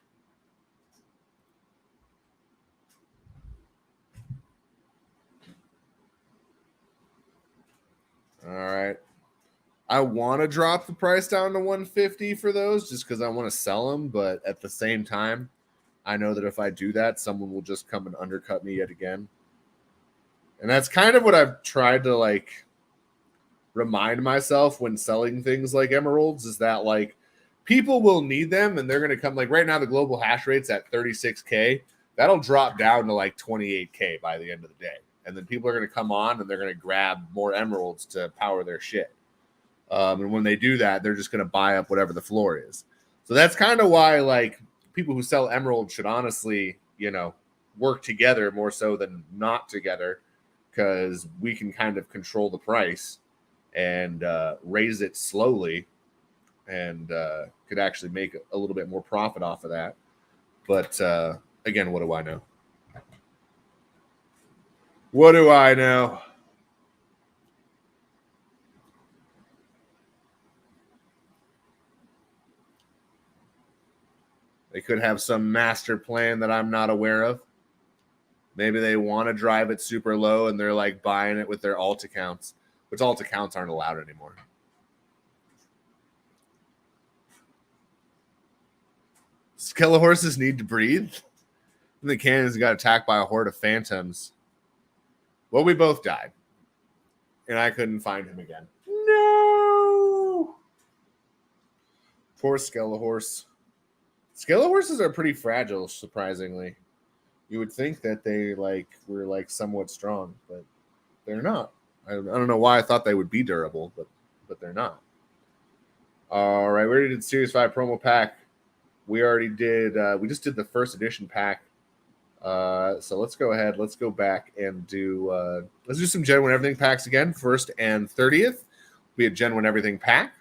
All right. I want to drop the price down to 150 for those just because I want to sell them, but at the same time, I know that if I do that, someone will just come and undercut me yet again. And that's kind of what I've tried to like remind myself when selling things like emeralds, is that like people will need them and they're going to come. Like right now, the global hash rate's at 36K. That'll drop down to like 28K by the end of the day. And then people are going to come on and they're going to grab more emeralds to power their shit. And when they do that, they're just going to buy up whatever the floor is. So that's kind of why like people who sell emeralds should honestly, work together more so than not together, because we can kind of control the price and raise it slowly and could actually make a little bit more profit off of that. But again, what do I know? What do I know? They could have some master plan that I'm not aware of. Maybe they want to drive it super low and they're like buying it with their alt accounts, which alt accounts aren't allowed anymore. Skeleton horses need to breathe. And the cannons got attacked by a horde of phantoms. Well, we both died. And I couldn't find him again. No! Poor skeleton horse. Skeleton horses are pretty fragile, surprisingly. You would think that they were somewhat strong, but they're not. I don't know why I thought they would be durable, but they're not. All right, we already did Series 5 promo pack. We already did. We just did the first edition pack. So let's go ahead. Let's go back and do. Let's do some genuine everything packs again. 1st and 30th. be a genuine everything pack.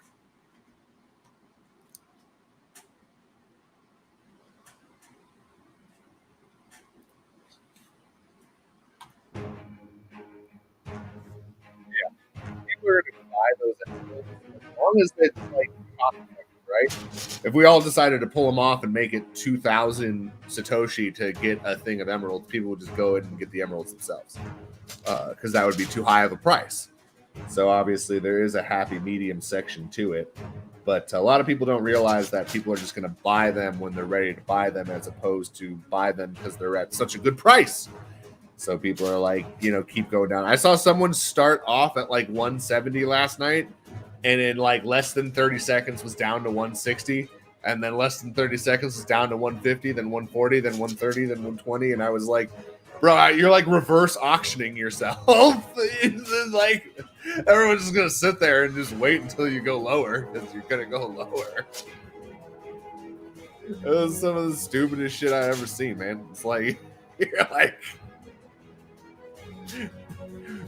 People are going to buy those emeralds as long as it's like cost effective, right? If we all decided to pull them off and make it 2,000 Satoshi to get a thing of emeralds, people would just go in and get the emeralds themselves because that would be too high of a price. So obviously there is a happy medium section to it, but a lot of people don't realize that people are just going to buy them when they're ready to buy them as opposed to buy them because they're at such a good price. So people are like, you know, keep going down. I saw someone start off at like 170 last night, and in like less than 30 seconds was down to 160, and then less than 30 seconds was down to 150, then 140, then 130, then 120, and I was like, bro, you're like reverse auctioning yourself. It's like everyone's just gonna sit there and just wait until you go lower because you're gonna go lower. It was some of the stupidest shit I've ever seen, man. It's like you're like,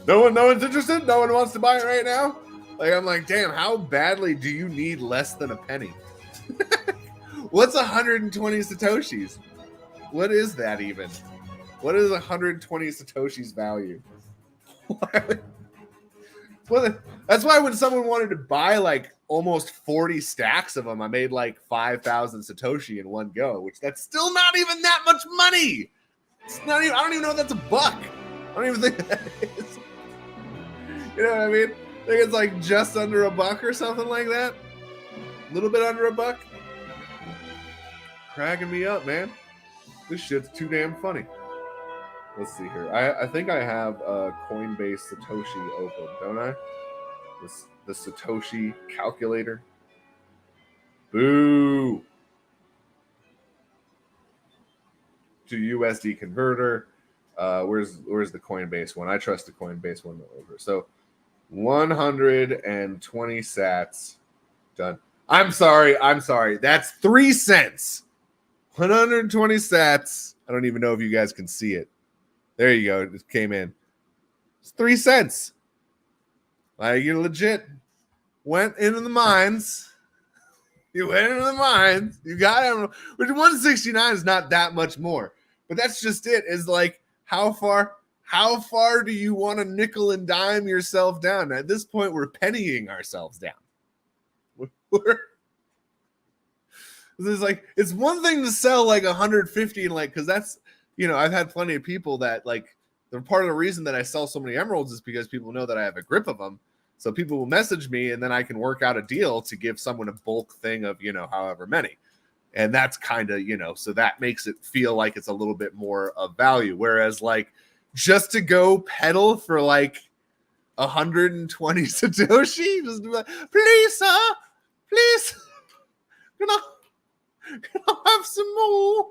no one's interested. No one wants to buy it right now. Like I'm like, damn, how badly do you need less than a penny? What's 120 satoshis? What is that even? What is 120 satoshis value? Well, that's why when someone wanted to buy like almost 40 stacks of them, I made like 5,000 satoshi in one go, which that's still not even that much money. It's not even. I don't even know if that's a buck. I don't even think that is. You know what I mean? I think it's like just under a buck or something like that. A little bit under a buck. Cracking me up, man. This shit's too damn funny. Let's see here. I think I have a Coinbase Satoshi open, don't I? The Satoshi calculator. Boo. To USD converter. Where's the Coinbase one? I trust the Coinbase one over. So 120 sats. Done. I'm sorry. That's 3 cents. 120 sats. I don't even know if you guys can see it. There you go. It just came in. It's 3 cents. Like you legit went into the mines. You went into the mines. You got it. Which 169 is not that much more. But that's just it. Is like how far do you want to nickel and dime yourself down? At this point, we're pennying ourselves down. It's one thing to sell like 150 and like because that's, you know, I've had plenty of people that like they're part of the reason that I sell so many emeralds is because people know that I have a grip of them. So people will message me and then I can work out a deal to give someone a bulk thing of, you know, however many. And that's kind of, you know, so that makes it feel like it's a little bit more of value. Whereas like just to go pedal for like 120 Satoshi, just be like, please, sir, please, can I have some more?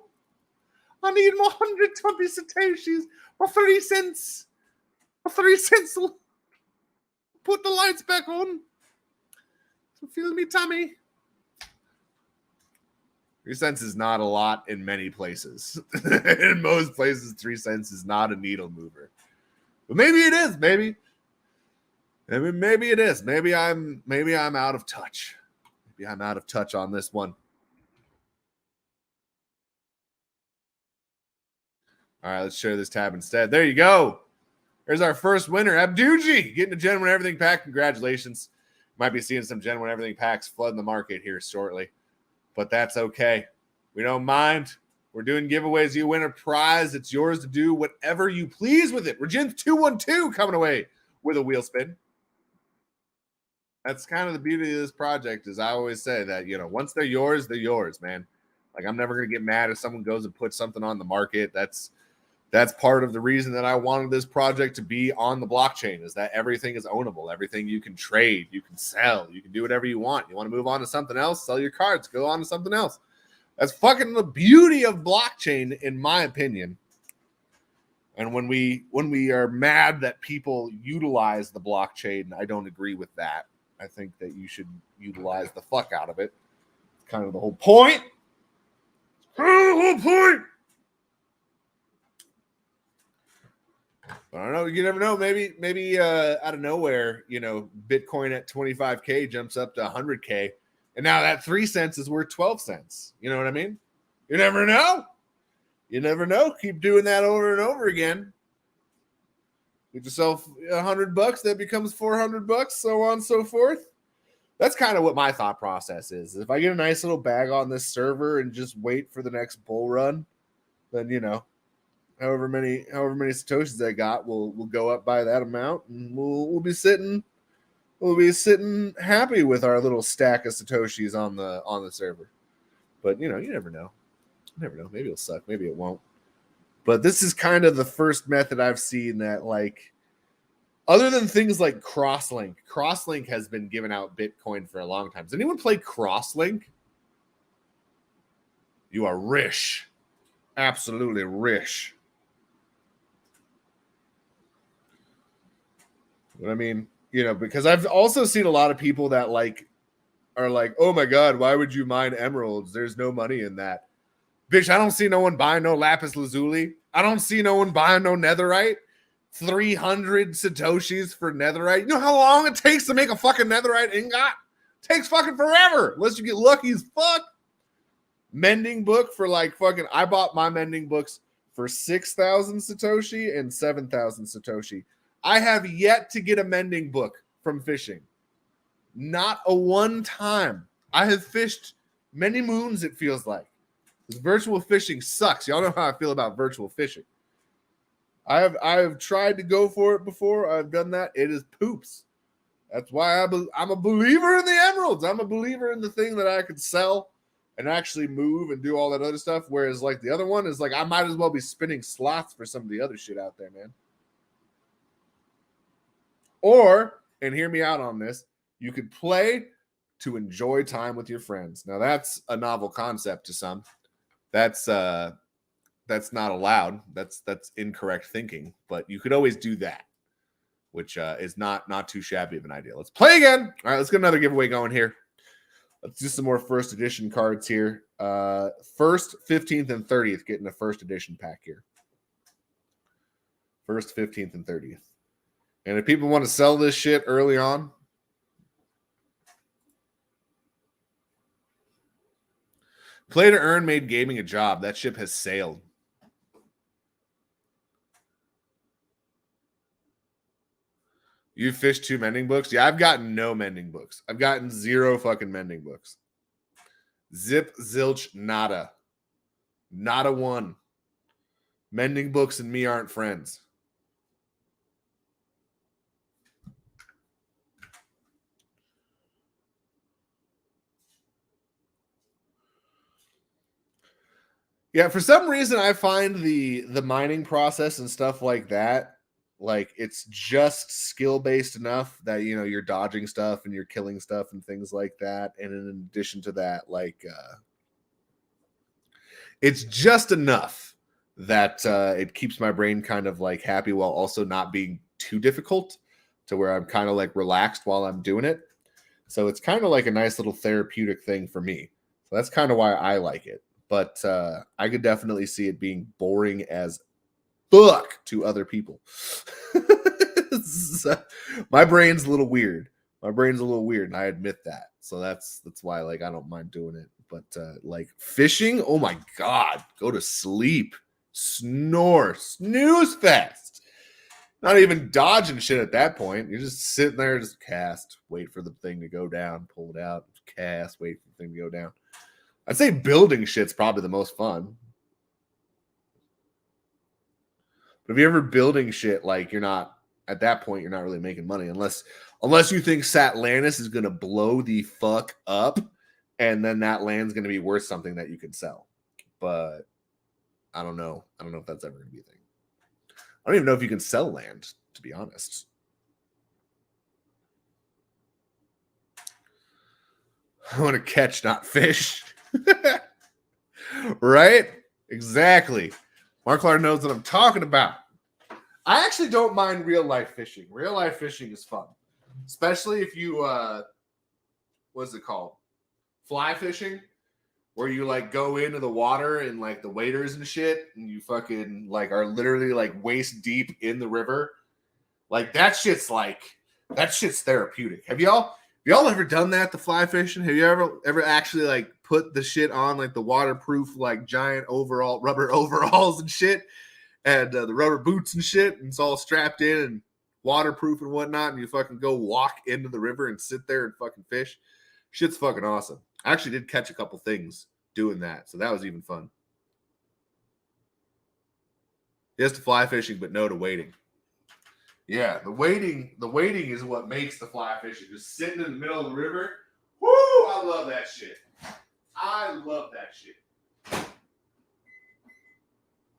I need more 120 Satoshis for 3 cents. For 3 cents, put the lights back on. To feel me tummy. 3 cents is not a lot in many places. In most places, 3 cents is not a needle mover. But maybe it is. Maybe it is. Maybe I'm out of touch. Maybe I'm out of touch on this one. All right, let's share this tab instead. There you go. There's our first winner, Abduji, getting a genuine everything pack. Congratulations. Might be seeing some genuine everything packs flooding the market here shortly, but that's okay. We don't mind. We're doing giveaways. You win a prize. It's yours to do whatever you please with it. Regent 212 coming away with a wheel spin. That's kind of the beauty of this project, is I always say that, you know, once they're yours, man. Like, I'm never going to get mad if someone goes and puts something on the market. That's part of the reason that I wanted this project to be on the blockchain, is that everything is ownable. Everything you can trade, you can sell, you can do whatever you want. You want to move on to something else, sell your cards, go on to something else. That's fucking the beauty of blockchain, in my opinion. And when we are mad that people utilize the blockchain, I don't agree with that. I think that you should utilize the fuck out of it. It's kind of the whole point. The whole point. I don't know. You never know. Maybe out of nowhere, Bitcoin at 25K jumps up to 100K, and now that 3 cents is worth 12 cents. You know what I mean? You never know. You never know. Keep doing that over and over again. Get yourself $100, that becomes $400, so on and so forth. That's kind of what my thought process is. If I get a nice little bag on this server and just wait for the next bull run, then however many satoshis I got will go up by that amount, and we'll be sitting happy with our little stack of satoshis on the server. But you never know. Maybe it'll suck. Maybe it won't. But this is kind of the first method I've seen that, like, other than things like Crosslink. Crosslink has been giving out Bitcoin for a long time. Does anyone play Crosslink? You are rich. Absolutely rich. What I mean, because I've also seen a lot of people that are like, oh my God, why would you mine emeralds? There's no money in that. Bitch, I don't see no one buying no lapis lazuli. I don't see no one buying no netherite. 300 satoshis for netherite. You know how long it takes to make a fucking netherite ingot? It takes fucking forever, unless you get lucky as fuck. Mending book for I bought my mending books for 6,000 satoshi and 7,000 satoshi. I have yet to get a mending book from fishing. Not a one time. I have fished many moons, it feels like. This virtual fishing sucks. Y'all know how I feel about virtual fishing. I have tried to go for it before. I've done that. It is poops. That's why I'm a believer in the emeralds. I'm a believer in the thing that I could sell and actually move and do all that other stuff. Whereas the other one is I might as well be spinning slots for some of the other shit out there, man. Or, and hear me out on this, you could play to enjoy time with your friends. Now that's a novel concept to some. That's not allowed. That's incorrect thinking. But you could always do that, which is not too shabby of an idea. Let's play again. All right, let's get another giveaway going here. Let's do some more first edition cards here. 1st, 15th, and 30th getting a first edition pack here. 1st, 15th, and 30th. And if people want to sell this shit early on, play to earn made gaming a job. That ship has sailed. You fished 2 mending books? Yeah, I've gotten no mending books. I've gotten 0 fucking mending books. Zip, zilch, nada. Not a one. Mending books and me aren't friends. Yeah, for some reason I find the mining process and stuff like that, it's just skill based enough that you're dodging stuff and you're killing stuff and things like that. And in addition to that, it's just enough that it keeps my brain kind of happy while also not being too difficult, to where I'm kind of relaxed while I'm doing it. So it's kind of a nice little therapeutic thing for me. So that's kind of why I like it. But I could definitely see it being boring as fuck to other people. So, my brain's a little weird. And I admit that. So that's why I don't mind doing it. But fishing, oh my God, go to sleep, snore, snooze fest. Not even dodging shit at that point. You're just sitting there, just cast, wait for the thing to go down, pull it out, cast, wait for the thing to go down. I'd say building shit's probably the most fun. But if you're ever building shit, you're not, at that point, you're not really making money unless you think Satlantis is going to blow the fuck up, and then that land's going to be worth something that you can sell. But I don't know. I don't know if that's ever going to be a thing. I don't even know if you can sell land, to be honest. I want to catch, not fish. Right? Exactly. Marklar knows what I'm talking about. I actually don't mind real life fishing. Real life fishing is fun. Especially if you, what's it called? Fly fishing. where you like go into the water and like the waders and shit, and you fucking like are literally like waist deep in the river. Like that shit's therapeutic. Have y'all ever done that? The fly fishing? Have you ever actually like put the shit on like the waterproof like giant rubber overalls and shit, and the rubber boots and shit, and it's all strapped in and waterproof and whatnot, and you fucking go walk into the river and sit there and fucking fish? Shit's fucking awesome. I actually did catch a couple things doing that, so that was even fun. Yes to fly fishing, but no to wading. Yeah, the wading is what makes the fly fishing. Just sitting in the middle of the river. Woo! I love that shit. I love that shit.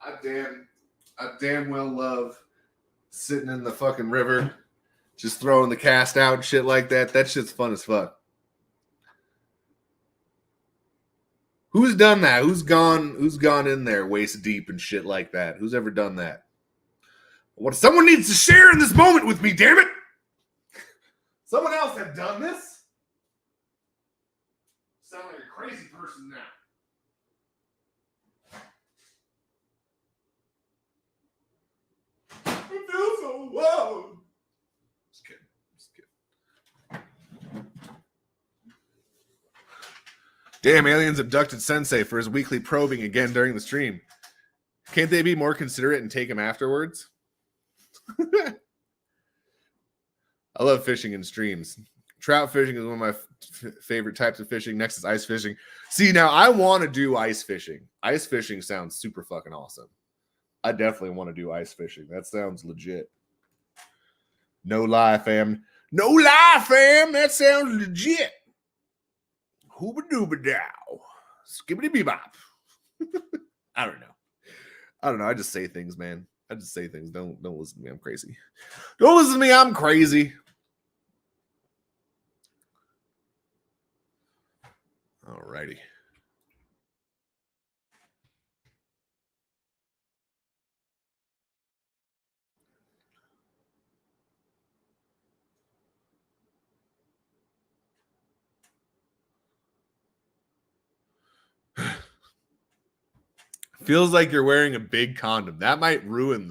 I damn well love sitting in the fucking river, just throwing the cast out and shit like that. That shit's fun as fuck. Who's done that? Who's gone in there waist deep and shit like that? Who's ever done that? What someone needs to share in this moment with me, damn it! Someone else have done this? Sound like a crazy person now. I feel so low. Just kidding. Damn, aliens abducted Sensei for his weekly probing again during the stream. Can't they be more considerate and take him afterwards? I love fishing in streams. Trout fishing is one of my favorite types of fishing. Next is ice fishing. See, now I want to do ice fishing. Ice fishing sounds super fucking awesome. I definitely want to do ice fishing. That sounds legit. No lie, fam. No lie, fam. That sounds legit. Hooba dooba dow. Skibbity bebop. I don't know. I just say things, man. I just say things. Don't listen to me. I'm crazy. Don't listen to me. I'm crazy. Alrighty. Feels like you're wearing a big condom. That might ruin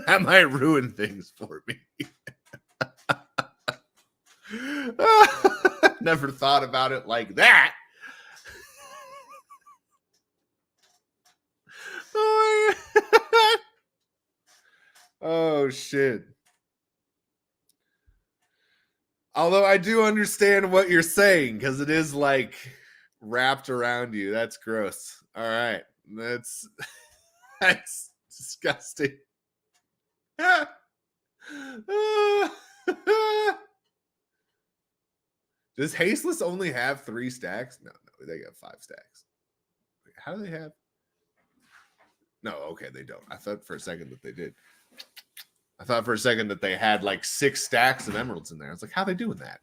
that might ruin things for me. Never thought about it like that. Oh shit. Although I do understand what you're saying, because it is like wrapped around you. That's gross. All right. That's disgusting. Does Hasteless only have 3 stacks? No, they got 5 stacks. Wait, how do they have? No, okay, they don't. I thought for a second that they did. I thought for a second that they had like 6 stacks of emeralds in there. I was like, how are they doing that?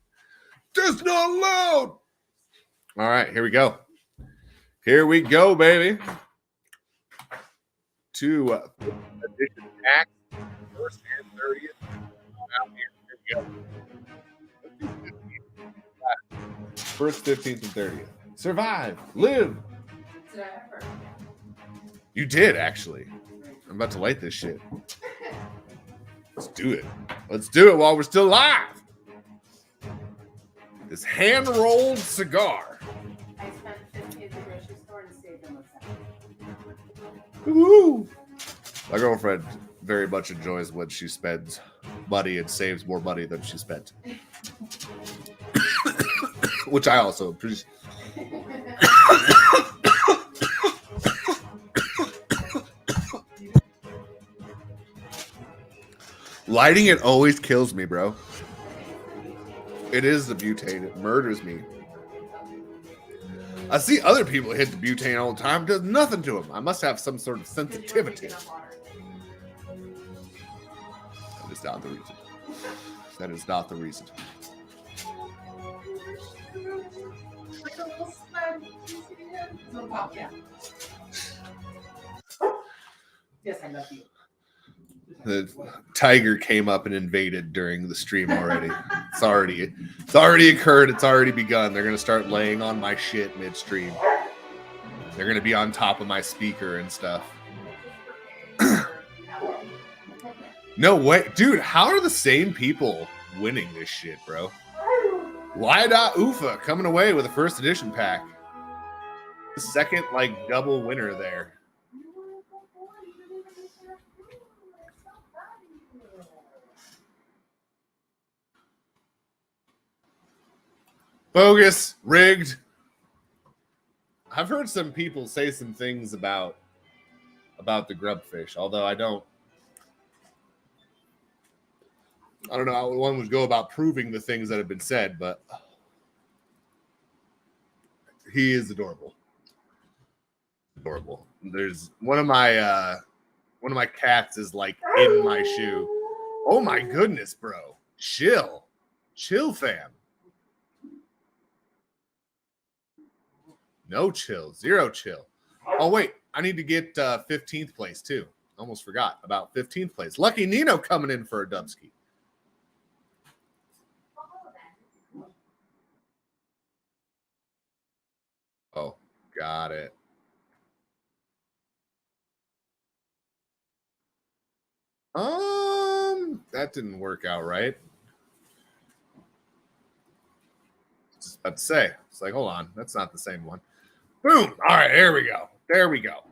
Just not allowed. All right, here we go. Here we go, baby. 2 edition packs. First and 30th. Out here. Here we go. First, 15th, and 30th. Survive. Live. Did I ever? You did, actually. I'm about to light this shit. Let's do it. Let's do it while we're still live. This hand-rolled cigar. I spent 50 at the grocery store and saved almost $7. Woo! My girlfriend very much enjoys when she spends money and saves more money than she spent. Which I also appreciate. Lighting it always kills me, bro. It is the butane. It murders me. I see other people hit the butane all the time. It does nothing to them. I must have some sort of sensitivity. That is not the reason. That is not the reason. Yes, I love you. The tiger came up and invaded during the stream already. It's already occurred. It's already begun. They're gonna start laying on my shit midstream. They're gonna be on top of my speaker and stuff. No way, dude. How are the same people winning this shit, bro? Y.Ufa coming away with a first edition pack. The second like double winner there. Bogus, rigged. I've heard some people say some things about the grubfish, although I don't know how one would go about proving the things that have been said, but he is adorable. Adorable. There's one of my cats is like in my shoe. Oh my goodness, bro. Chill, fam. No chill, zero chill. Oh wait, I need to get 15th place too. Almost forgot about 15th place. Lucky Nino coming in for a Dubsky. Oh, got it. That didn't work out right. Just about to say, it's like, hold on, that's not the same one. Boom. All right, there we go. There we go.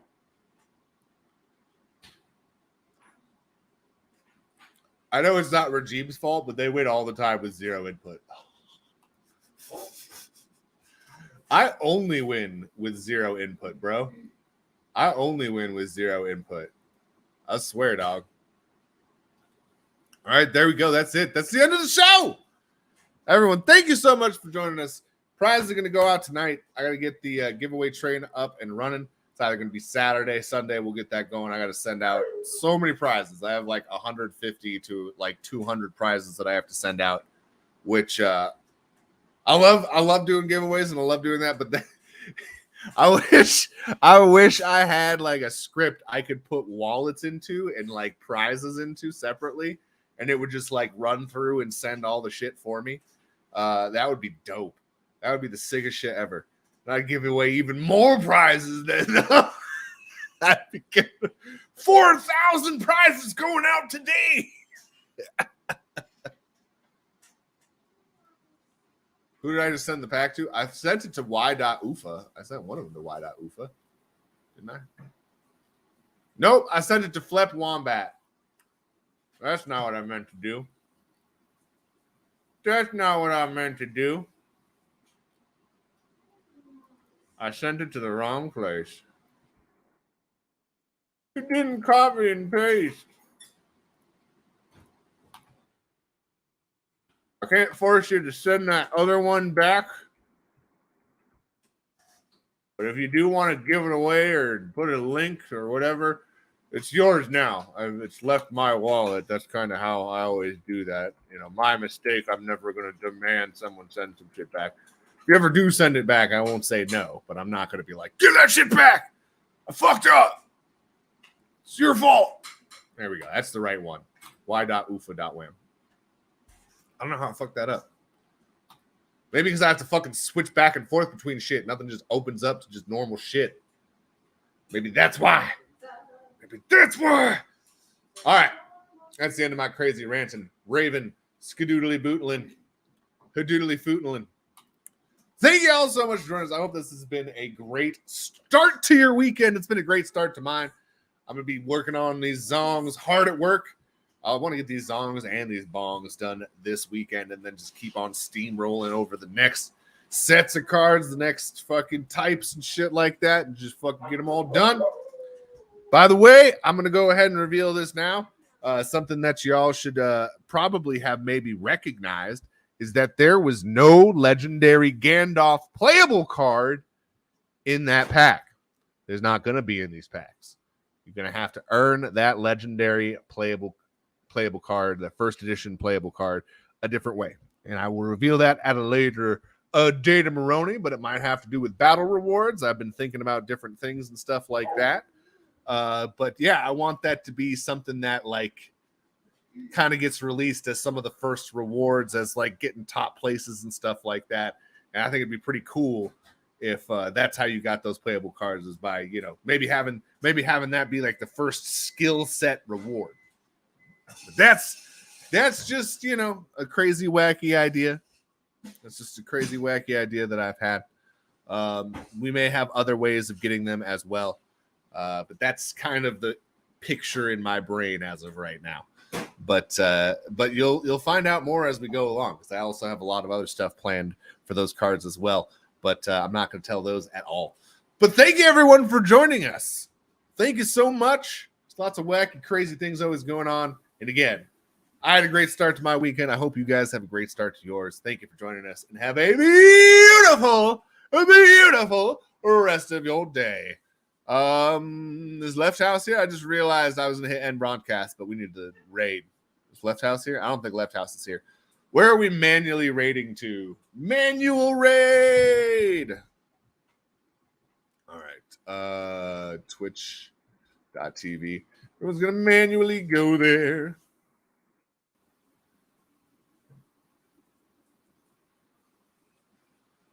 I know it's not Regime's fault, but they win all the time with zero input. I only win with zero input, bro. I only win with zero input. I swear, dog. All right, there we go. That's it. That's the end of the show. Everyone, thank you so much for joining us. Prizes are going to go out tonight. I got to get the giveaway train up and running. It's either going to be Saturday, Sunday. We'll get that going. I got to send out so many prizes. I have like 150 to like 200 prizes that I have to send out, which I love doing giveaways and I love doing that. But I wish I had like a script I could put wallets into and like prizes into separately, and it would just like run through and send all the shit for me. That would be dope. That would be the sickest shit ever. And I'd give away even more prizes than I'd be giving 4,000 prizes going out today. Who did I just send the pack to? I sent it to Y.Ufa. I sent one of them to Y.Ufa. Didn't I? Nope, I sent it to Flep Wombat. That's not what I meant to do. That's not what I meant to do. I sent it to the wrong place. It didn't copy and paste. I can't force you to send that other one back. But if you do want to give it away or put a link or whatever, it's yours now. It's left my wallet. That's kind of how I always do that. You know, my mistake. I'm never going to demand someone send some shit back. If you ever do send it back, I won't say no, but I'm not going to be like, give that shit back. I fucked up. It's your fault. There we go. That's the right one. Y.Ufa.wham. I don't know how I fucked that up. Maybe because I have to fucking switch back and forth between shit. Nothing just opens up to just normal shit. Maybe that's why. Maybe that's why. All right. That's the end of my crazy ranting. Raven, skadoodly bootling, hadoodly footling. Thank you all so much for joining us. I hope this has been a great start to your weekend. It's been a great start to mine. I'm going to be working on these zongs hard at work. I want to get these zongs and these bongs done this weekend and then just keep on steamrolling over the next sets of cards, the next fucking types and shit like that, and just fucking get them all done. By the way, I'm going to go ahead and reveal this now. Something that y'all should probably have maybe recognized is that there was no legendary Gandalf playable card in that pack. There's not going to be in these packs. You're going to have to earn that legendary playable card, the first edition playable card, a different way. And I will reveal that at a later DJMrLEFTY'S, but it might have to do with battle rewards. I've been thinking about different things and stuff like that. But yeah, I want that to be something that, like, kind of gets released as some of the first rewards, as like getting top places and stuff like that. And I think it'd be pretty cool if that's how you got those playable cards, is by, you know, maybe having that be like the first skill set reward. But that's just, you know, a crazy wacky idea. That's just a crazy wacky idea that I've had. We may have other ways of getting them as well, but that's kind of the picture in my brain as of right now. But you'll find out more as we go along, because I also have a lot of other stuff planned for those cards as well. But I'm not going to tell those at all. But thank you, everyone, for joining us. Thank you so much. There's lots of wacky, crazy things always going on. And again, I had a great start to my weekend. I hope you guys have a great start to yours. Thank you for joining us, and have a beautiful rest of your day. Is Left House here? I just realized I was going to hit end broadcast, but we need to raid. Is Left House here? I don't think Left House is here. Where are we manually raiding to? Manual raid. All right. Twitch.tv. Everyone's going to manually go there.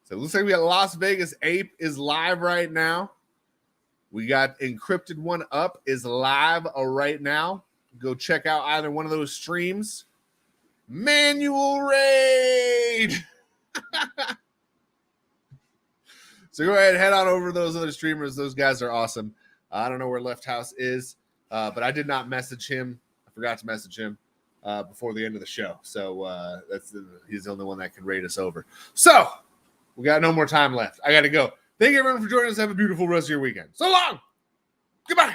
So it looks like we got Las Vegas Ape is live right now. We got Encrypted One Up is live right now. Go check out either one of those streams. Manual raid. So go ahead, head on over to those other streamers. Those guys are awesome. I don't know where Left House is, but I did not message him. I forgot to message him before the end of the show. So he's the only one that can raid us over. So we got no more time left. I got to go. Thank you, everyone, for joining us. Have a beautiful rest of your weekend. So long. Goodbye.